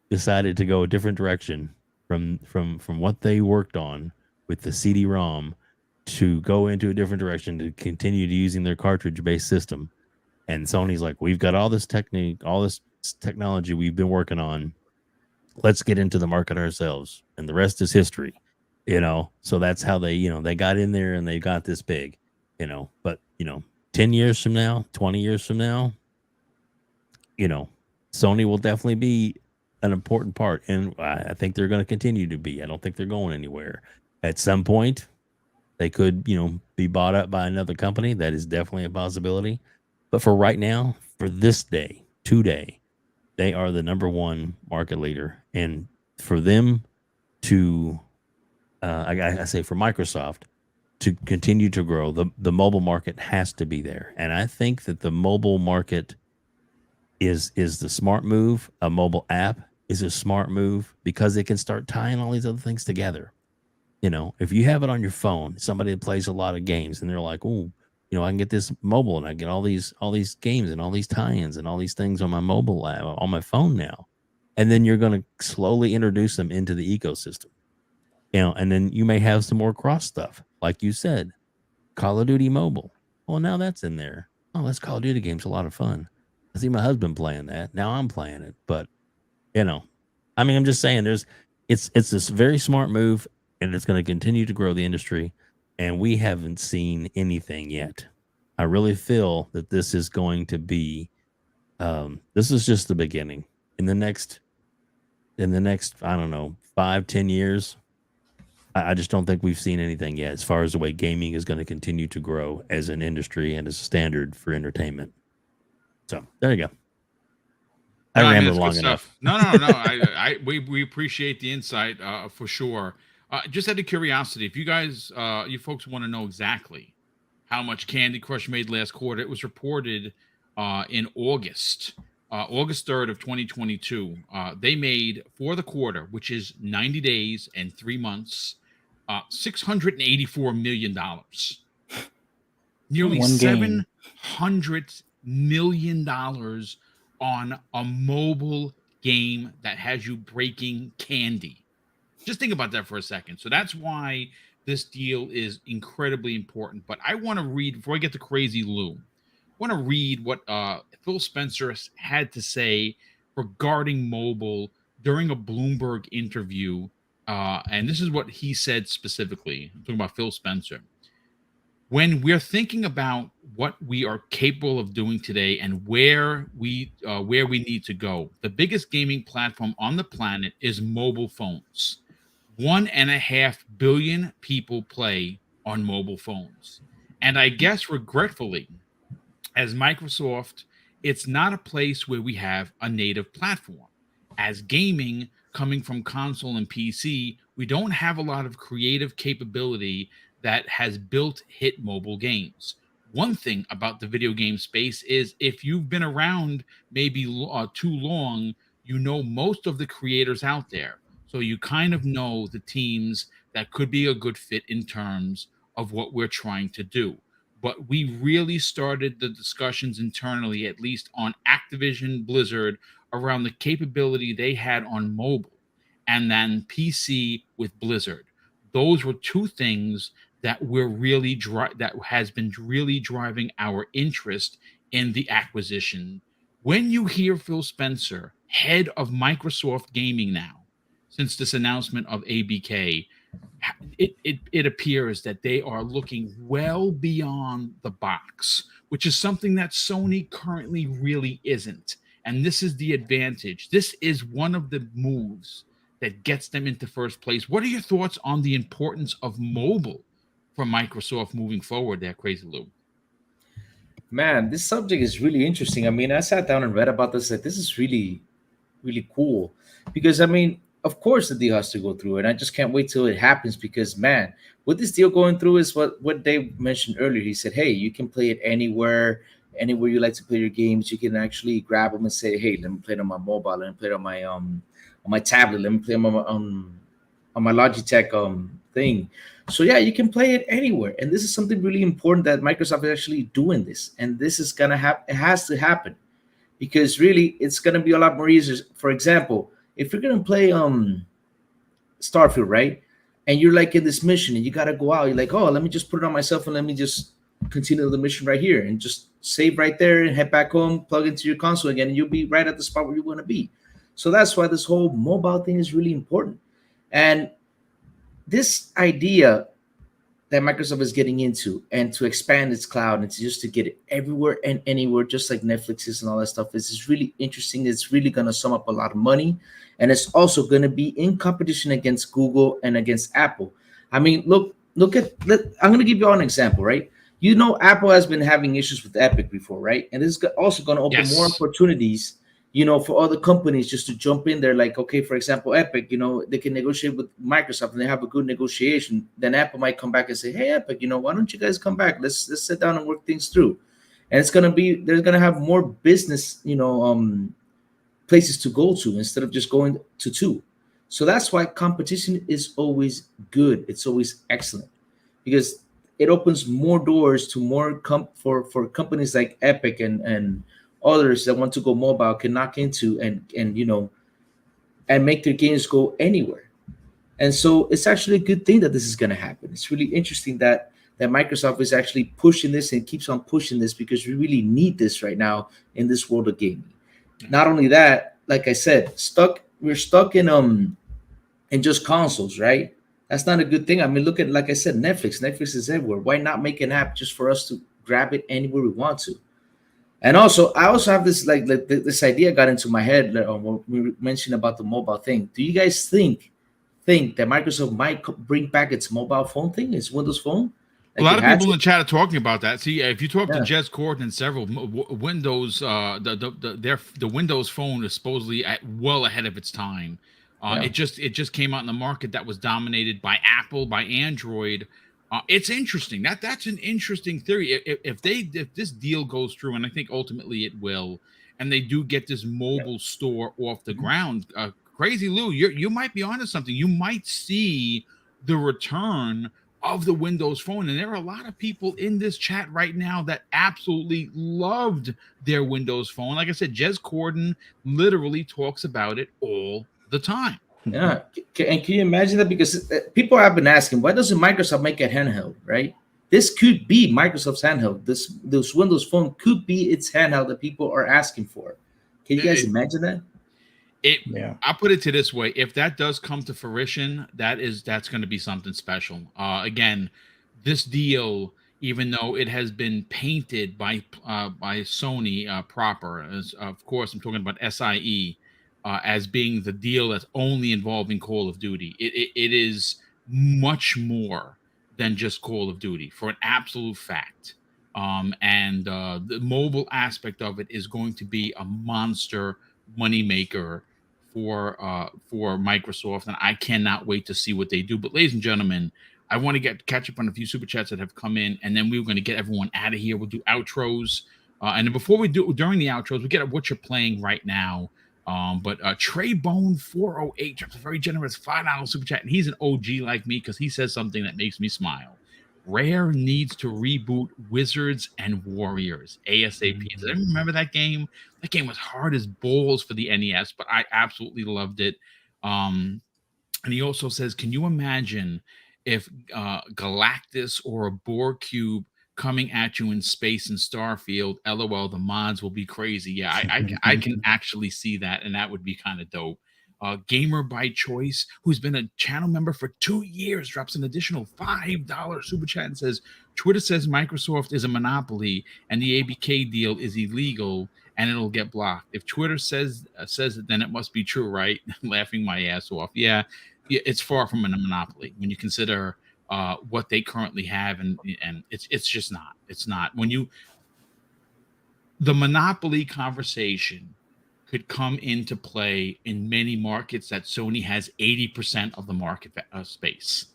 decided to go a different direction from what they worked on with the CD-ROM, to go into a different direction to continue to using their cartridge-based system. And Sony's like, we've got all this technology we've been working on. Let's get into the market ourselves. And the rest is history, So that's how they got in there and they got this big, but 10 years from now, 20 years from now, Sony will definitely be an important part. And I think they're going to continue to be. I don't think they're going anywhere. At some point, they could, be bought up by another company. That is definitely a possibility. But for right now, for this day, today, they are the number one market leader. And for them to, I say for Microsoft to continue to grow, the mobile market has to be there. And I think that the mobile market is the smart move. A mobile app is a smart move because it can start tying all these other things together. If you have it on your phone, somebody that plays a lot of games and they're like, oh, I can get this mobile and I get all these games and all these tie-ins and all these things on my mobile app, on my phone now. And then you're going to slowly introduce them into the ecosystem, and then you may have some more cross stuff. Like you said, Call of Duty Mobile. Well, now that's in there. Oh, that's Call of Duty game's a lot of fun. I see my husband playing that. Now I'm playing it. But, I'm just saying it's this very smart move, and it's going to continue to grow the industry. And we haven't seen anything yet. I really feel that this is going to be, this is just the beginning. In the next, I don't know, 5-10 years, I just don't think we've seen anything yet as far as the way gaming is going to continue to grow as an industry and as a standard for entertainment. So there you go. I rambled long enough. No. We appreciate the insight for sure. Just out of curiosity, if you guys, you folks want to know exactly how much Candy Crush made last quarter, it was reported in August 3rd of 2022. They made for the quarter, which is 90 days and 3 months, $684 million. Nearly $700 million on a mobile game that has you breaking candy. Just think about that for a second. So that's why this deal is incredibly important. But I want to read, before I get to Crazy Lou, I want to read what Phil Spencer had to say regarding mobile during a Bloomberg interview. And this is what he said specifically. I'm talking about Phil Spencer. When we're thinking about what we are capable of doing today and where we need to go, the biggest gaming platform on the planet is mobile phones. 1.5 billion people play on mobile phones. And I guess regretfully, as Microsoft, it's not a place where we have a native platform. As gaming coming from console and PC, we don't have a lot of creative capability that has built hit mobile games. One thing about the video game space is if you've been around maybe too long, you know most of the creators out there. So you kind of know the teams that could be a good fit in terms of what we're trying to do. But we really started the discussions internally, at least on Activision Blizzard, around the capability they had on mobile and then PC with Blizzard. Those were two things that we're really that has been really driving our interest in the acquisition. When you hear Phil Spencer, head of Microsoft Gaming now, since this announcement of ABK, it appears that they are looking well beyond the box, which is something that Sony currently really isn't. And this is the advantage. This is one of the moves that gets them into first place. What are your thoughts on the importance of mobile for Microsoft moving forward there, Crazy Lou? Man, this subject is really interesting. I mean, I sat down and read about this. Like, this is really, really cool because I mean, of course, the deal has to go through, and I just can't wait till it happens because, man, what this deal going through is what Dave mentioned earlier. He said, "Hey, you can play it anywhere you like to play your games. You can actually grab them and say, hey, let me play it on my mobile, let me play it on my tablet, let me play them on my Logitech thing." So yeah, you can play it anywhere, and this is something really important that Microsoft is actually doing this, and this is gonna happen. It has to happen because really, it's gonna be a lot more easier. For example, if you're gonna play Starfield, right, and you're like in this mission and you gotta go out, you're like, oh, let me just put it on myself and let me just continue the mission right here and just save right there and head back home, plug into your console again, and you'll be right at the spot where you want to be. So that's why this whole mobile thing is really important. And this idea that Microsoft is getting into and to expand its cloud and just to get it everywhere and anywhere, just like Netflix is and all that stuff, is really interesting. It's really going to sum up a lot of money. And it's also going to be in competition against Google and against Apple. I mean, I'm going to give you all an example, right? You know, Apple has been having issues with Epic before, right? And this is also going to open more opportunities, for other companies just to jump in there. Like, okay, for example, Epic, they can negotiate with Microsoft and they have a good negotiation. Then Apple might come back and say, hey, Epic, why don't you guys come back? Let's sit down and work things through. And they're going to have more business, places to go to instead of just going to two. So that's why competition is always good. It's always excellent because it opens more doors to more for companies like Epic and others that want to go mobile can knock into and make their games go anywhere. And so it's actually a good thing that this is going to happen. It's really interesting that Microsoft is actually pushing this and keeps on pushing this because we really need this right now in this world of gaming. Not only that, like I said, we're stuck in just consoles, right? That's not a good thing. I mean, look at, like I said, Netflix. Netflix is everywhere. Why not make an app just for us to grab it anywhere we want to? And also, I also have this this idea got into my head when we mentioned about the mobile thing. Do you guys think that Microsoft might bring back its mobile phone thing, its Windows Phone? A lot of people in the chat are talking about that. See, if you talk to Jez Corden and several Windows, the Windows Phone is supposedly well ahead of its time. It just came out in the market that was dominated by Apple, by Android. It's interesting. That's an interesting theory. If this deal goes through, and I think ultimately it will, and they do get this mobile store off the ground, Crazy Lou, you might be onto something. You might see the return of the Windows Phone, and there are a lot of people in this chat right now that absolutely loved their Windows Phone. Like I said, Jez Corden literally talks about it all the time. Yeah, and can you imagine that? Because people have been asking, why doesn't Microsoft make a handheld, right? This could be Microsoft's handheld. This Windows Phone could be its handheld that people are asking for. Can you guys imagine that? I'll put it to this way: if that does come to fruition, that's going to be something special. Again, this deal, even though it has been painted by Sony proper, as of course I'm talking about SIE, as being the deal that's only involving Call of Duty. It is much more than just Call of Duty, for an absolute fact. And the mobile aspect of it is going to be a monster moneymaker for Microsoft, and I cannot wait to see what they do. But ladies and gentlemen, I want to catch up on a few super chats that have come in, and then we're going to get everyone out of here. We'll do outros, and then before we do during the outros, we get at what you're playing right now. But Trey Bone 408 drops a very generous $5 super chat, and he's an OG like me because he says something that makes me smile. Rare needs to reboot Wizards and Warriors ASAP. Does anyone remember that game? That game was hard as balls for the NES, but I absolutely loved it. And he also says, can you imagine if Galactus or a Borg cube coming at you in space in Starfield? LOL, the mods will be crazy. Yeah, I can actually see that, and that would be kind of dope. Gamer by Choice, who's been a channel member for 2 years, drops an additional $5 super chat and says, Twitter says Microsoft is a monopoly and the ABK deal is illegal and it'll get blocked. If Twitter says it, then it must be true, right? Laughing my ass off. Yeah, it's far from a monopoly when you consider what they currently have, and it's just not. It's not. When the monopoly conversation could come into play in many markets that Sony has 80% of the market space,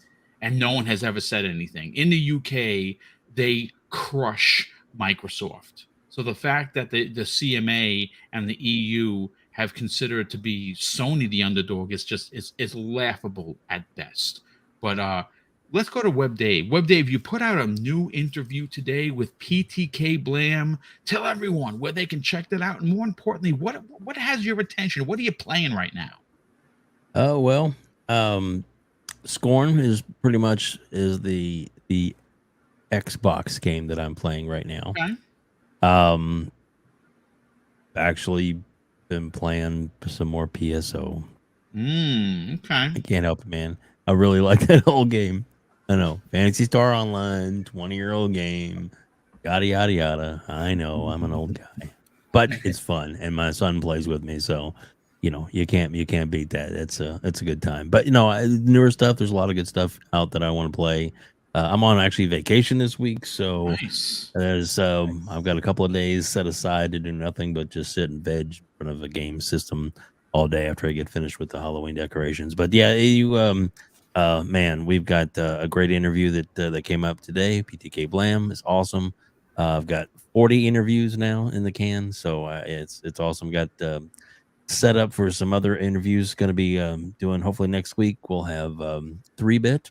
and no one has ever said anything. In the UK, they crush Microsoft. So the fact that the CMA and the EU have considered to be Sony the underdog is laughable at best. But let's go to Web Dave. Web Dave, you put out a new interview today with PTK Blam. Tell everyone where they can check that out, and more importantly, what has your attention? What are you playing right now? Oh well, Scorn is pretty much the Xbox game that I'm playing right now. Okay. Actually been playing some more PSO. Okay. I can't help it, man. I really like that whole game. I know. Fantasy Star Online, 20-year-old game, yada yada yada. I know I'm an old guy, but it's fun, and my son plays with me, so you can't beat that. It's a good time. But newer stuff. There's a lot of good stuff out that I want to play. I'm on actually vacation this week, so Nice. there's I've got a couple of days set aside to do nothing but just sit and veg in front of a game system all day after I get finished with the Halloween decorations. But yeah, man, we've got a great interview that came up today. PTK Blam is awesome. I've got 40 interviews now in the can, so it's awesome. Got set up for some other interviews. Going to be doing hopefully next week. We'll have 3-bit,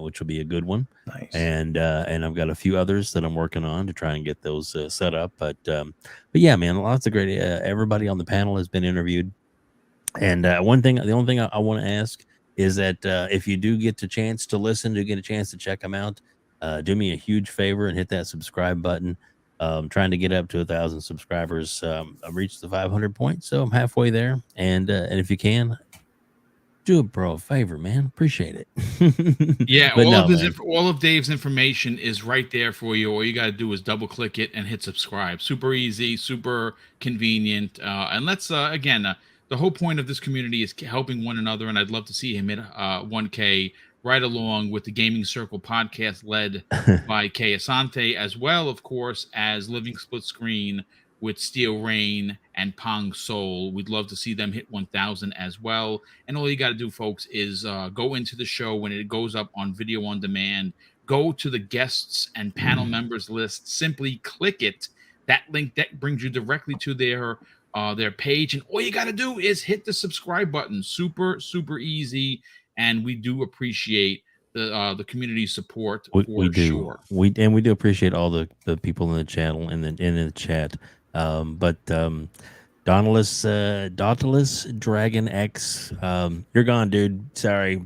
which will be a good one. Nice. And I've got a few others that I'm working on to try and get those set up. But yeah, man, lots of great. Everybody on the panel has been interviewed. And the only thing I want to ask is that if you do get a chance to listen, get a chance to check them out, do me a huge favor and hit that subscribe button. Trying to get up to 1,000 subscribers. I've reached the 500 point, so I'm halfway there. And if you can, do it, bro, a favor, man. Appreciate it. Yeah, all of Dave's information is right there for you. All you got to do is double click it and hit subscribe. Super easy, super convenient. And let's again. The whole point of this community is helping one another, and I'd love to see him hit 1K right along with the Gaming Circle podcast led by Kay Asante, as well, of course, as Living Split Screen with Steel Rain and Pong Soul. We'd love to see them hit 1,000 as well. And all you got to do, folks, is go into the show when it goes up on video on demand. Go to the guests and panel members list. Simply click it. That link that brings you directly to their page, and all you got to do is hit the subscribe button. Super easy, and we do appreciate the community support. We do. Sure. We do appreciate all the people in the channel in the chat. But Dauntless Dragon X, you're gone, dude. Sorry,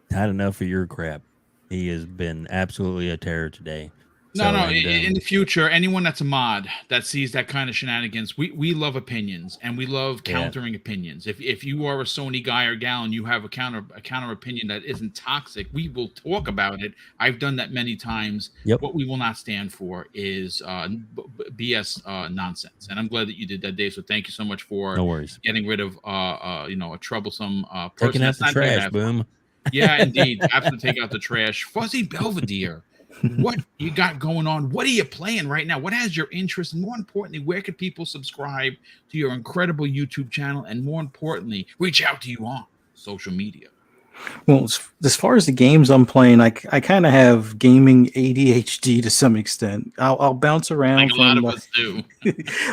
had enough of your crap. He has been absolutely a terror today. In the future, anyone that's a mod that sees that kind of shenanigans, we love opinions, and we love countering opinions. If you are a Sony guy or gal and you have a counter opinion that isn't toxic, we will talk about it. I've done that many times. Yep. What we will not stand for is BS nonsense, and I'm glad that you did that, Dave. So thank you so much for getting rid of a troublesome person. Taking out the trash, Boom. Yeah, indeed. Absolutely take out the trash. Fuzzy Belvedere. what you got going on. What are you playing right now? What has your interest? And more importantly, where can people subscribe to your incredible YouTube channel? And more importantly, reach out to you on social media. Well, as far as the games I'm playing, I kind of have gaming ADHD to some extent. I'll bounce around Like a lot from of us do.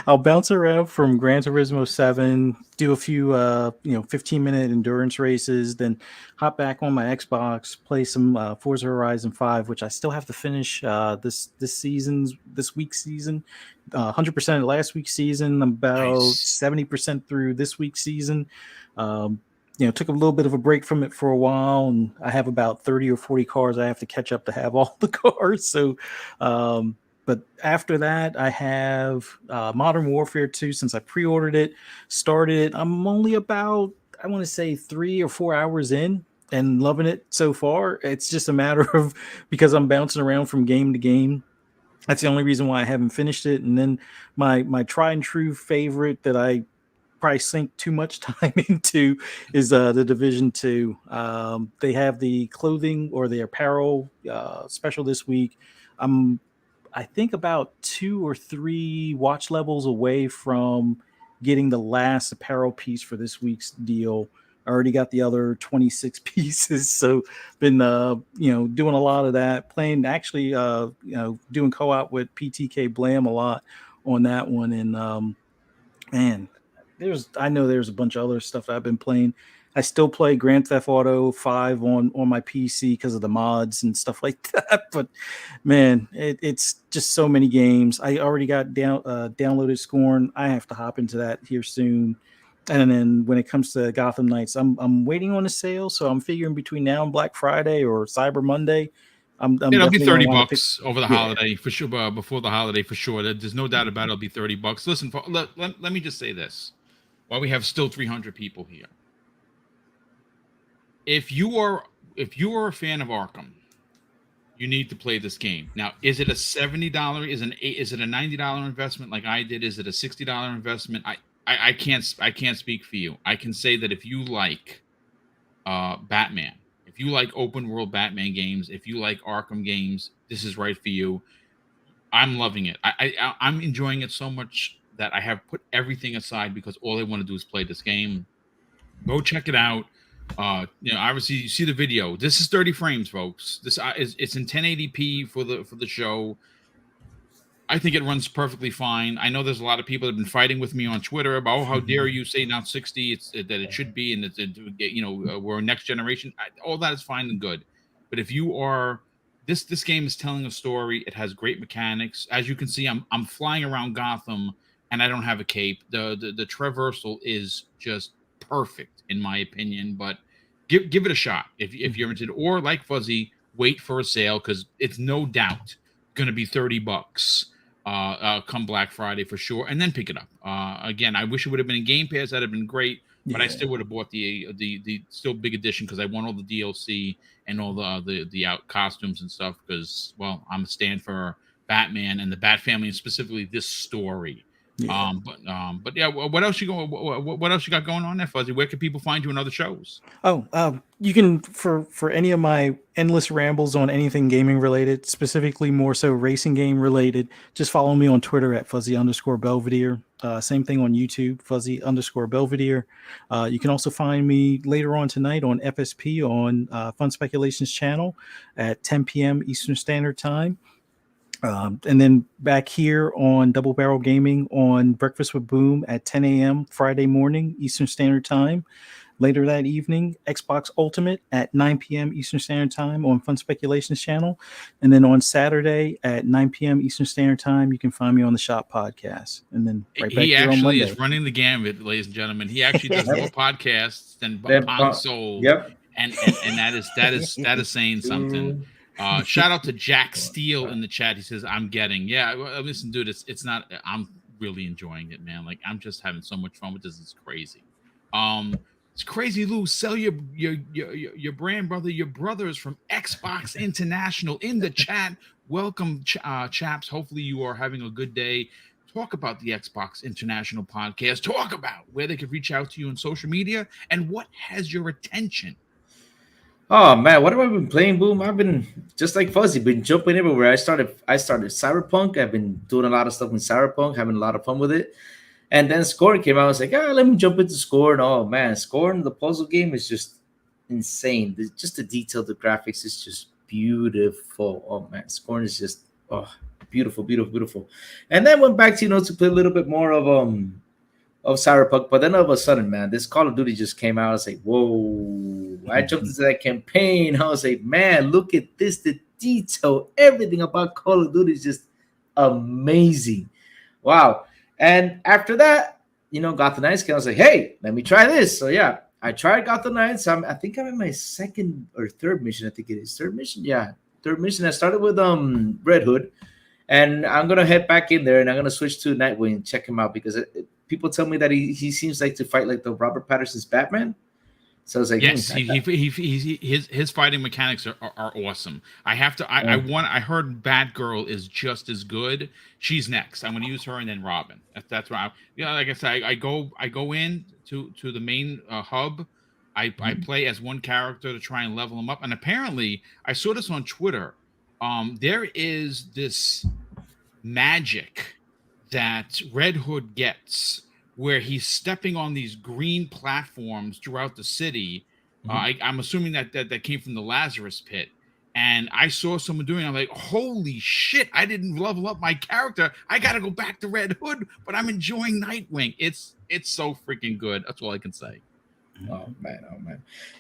I'll bounce around from Gran Turismo 7, do a few 15-minute endurance races, then hop back on my Xbox, play some Forza Horizon 5, which I still have to finish this week's season. 100% of last week's season. I'm about Nice. 70% through this week's season. Took a little bit of a break from it for a while, and I have about 30 or 40 cars I have to catch up to have all the cars. So, but after that, I have Modern Warfare 2 since I pre-ordered it, started it. I'm only about, I want to say 3 or 4 hours in and loving it so far. It's just a matter of, because I'm bouncing around from game to game. That's the only reason why I haven't finished it. And then my tried and true favorite that I probably sink too much time into is the Division 2. They have the clothing or the apparel special this week. I think about 2 or 3 watch levels away from getting the last apparel piece for this week's deal. I already got the other 26 pieces, so been doing a lot of that. Playing actually, doing co-op with PTK Blam a lot on that one, and man, I know there's a bunch of other stuff that I've been playing. I still play Grand Theft Auto 5 on my PC because of the mods and stuff like that. But man, it's just so many games. I already got downloaded Scorn. I have to hop into that here soon. And then when it comes to Gotham Knights, I'm waiting on a sale, so I'm figuring between now and Black Friday or Cyber Monday, It'll be definitely $30 over the holiday for sure. Before the holiday for sure. There's no doubt about it. It'll be $30. Listen, let me just say this: while we have still 300 people here, if you are a fan of Arkham, you need to play this game. Now, is it a $70? Is it a $90 investment like I did? Is it a $60 investment? I can't speak for you. I can say that if you like Batman, if you like open world Batman games, if you like Arkham games, this is right for you. I'm loving it. I'm enjoying it so much that I have put everything aside because all I want to do is play this game. Go check it out. Obviously you see the video. This is 30 frames, folks. This it's in 1080p for the show. I think it runs perfectly fine. I know there's a lot of people that have been fighting with me on Twitter about, oh, how dare you say not 60? It's that it should be, and we're next generation. All that is fine and good, but if you are, this game is telling a story. It has great mechanics. As you can see, I'm flying around Gotham, and I don't have a cape. The traversal is just perfect in my opinion. But give it a shot if you're interested, or like Fuzzy, wait for a sale because it's no doubt going to be $30 come Black Friday for sure, and then pick it up. Again, I wish it would have been in Game Pass. That'd have been great, but I still would have bought the still big edition because I want all the DLC and all the out costumes and stuff. Because I'm a stand for Batman and the Bat family, and specifically this story. Yeah. But yeah, what else you got going on there, Fuzzy? Where can people find you in other shows? You can for any of my endless rambles on anything gaming related, specifically more so racing game related, just follow me on Twitter at Fuzzy_Belvedere. Same thing on YouTube, Fuzzy_Belvedere. You can also find me later on tonight on FSP on Fun Speculations channel at 10 p.m. Eastern Standard Time. And then back here on Double Barrel Gaming on Breakfast with Boom at 10 a.m. Friday morning Eastern Standard Time. Later that evening, Xbox Ultimate at 9 p.m. Eastern Standard Time on Fun Speculations channel. And then on Saturday at 9 p.m. Eastern Standard Time, you can find me on the Shop Podcast. And then back he here on actually Monday. is running the gambit, ladies and gentlemen. He actually does more podcasts than Pong Soul. Yep. And that is saying something. Shout out to Jack Steele in the chat. He says, I'm getting, listen, dude, it's not, I'm really enjoying it, man. Like, I'm just having so much fun with this. It's crazy. It's crazy, Lou. Sell your brand, brother. Your brothers from Xbox International in the chat. Welcome, chaps. Hopefully you are having a good day. Talk about the Xbox International podcast. Talk about where they could reach out to you on social media and what has your attention. Oh man, what have I been playing, Boom? I've been just like Fuzzy, been jumping everywhere. I started Cyberpunk. I've been doing a lot of stuff with Cyberpunk, having a lot of fun with it. And then Scorn came out. I was like, let me jump into Scorn. Oh man, Scorn, the puzzle game is just insane. Just the detail, the graphics is just beautiful. Oh man, Scorn is just beautiful, beautiful, beautiful. And then went back to to play a little bit more of Cyberpunk, but then all of a sudden, man, this Call of Duty just came out. I was like, whoa! I jumped into that campaign. I was like, man, look at this, the detail, everything about Call of Duty is just amazing. Wow. And after that, Gotham Knights came. I was like, hey, let me try this. So yeah, I tried Gotham Knights. I think I'm in my second or third mission. I think it is third mission. Yeah, third mission. I started with Red Hood, and I'm gonna head back in there, and I'm gonna switch to Nightwing and check him out because people tell me that he seems like to fight like the Robert Pattinson's Batman. So I was like, yes, his fighting mechanics are awesome. I have to. I heard Batgirl is just as good. She's next. I'm going to use her and then Robin. That's why. Like I said, I go in to the main hub. I play as one character to try and level him up. And apparently, I saw this on Twitter. There is this magic that Red Hood gets, where he's stepping on these green platforms throughout the city. I'm assuming that came from the Lazarus Pit. And I saw someone doing it. I'm like, holy shit, I didn't level up my character. I got to go back to Red Hood, but I'm enjoying Nightwing. It's so freaking good. That's all I can say. Oh man.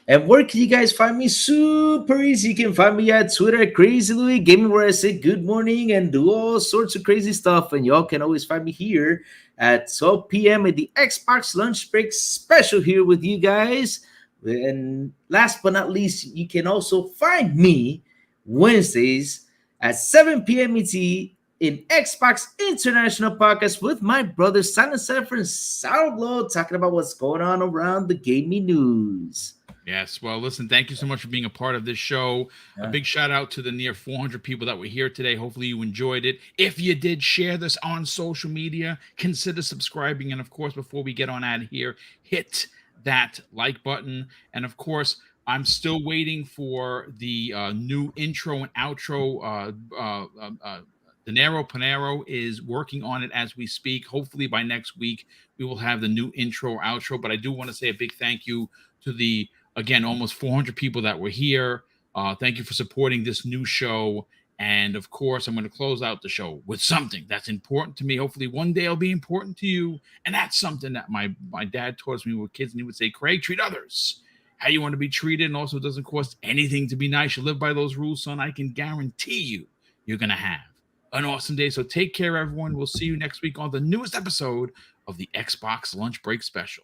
And where can you guys find me? Super easy. You can find me at Twitter at Crazy Louis Gaming, where I say good morning and do all sorts of crazy stuff. And y'all can always find me here at 12 p.m. at the Xbox lunch break special here with you guys. And last but not least, you can also find me Wednesdays at 7 p.m. ET in Xbox International Podcast with my brother Simon Sanford and Soundblow, talking about what's going on around the gaming news. Yes, well, listen, thank you so much for being a part of this show. A big shout out to the near 400 people that were here today. Hopefully you enjoyed it. If you did, share this on social media. Consider subscribing. And of course, before we get on out of here, hit that like button. And of course, I'm still waiting for the new intro and outro. Dinero Panero is working on it as we speak. Hopefully by next week, we will have the new intro or outro. But I do want to say a big thank you to the, again, almost 400 people that were here. Thank you for supporting this new show. And of course, I'm going to close out the show with something that's important to me. Hopefully one day it'll be important to you. And that's something that my dad taught us when we were kids. And he would say, Craig, treat others how you want to be treated. And also it doesn't cost anything to be nice. You live by those rules, son. I can guarantee you're going to have an awesome day. So take care, everyone. We'll see you next week on the newest episode of the Xbox Lunch Break Special.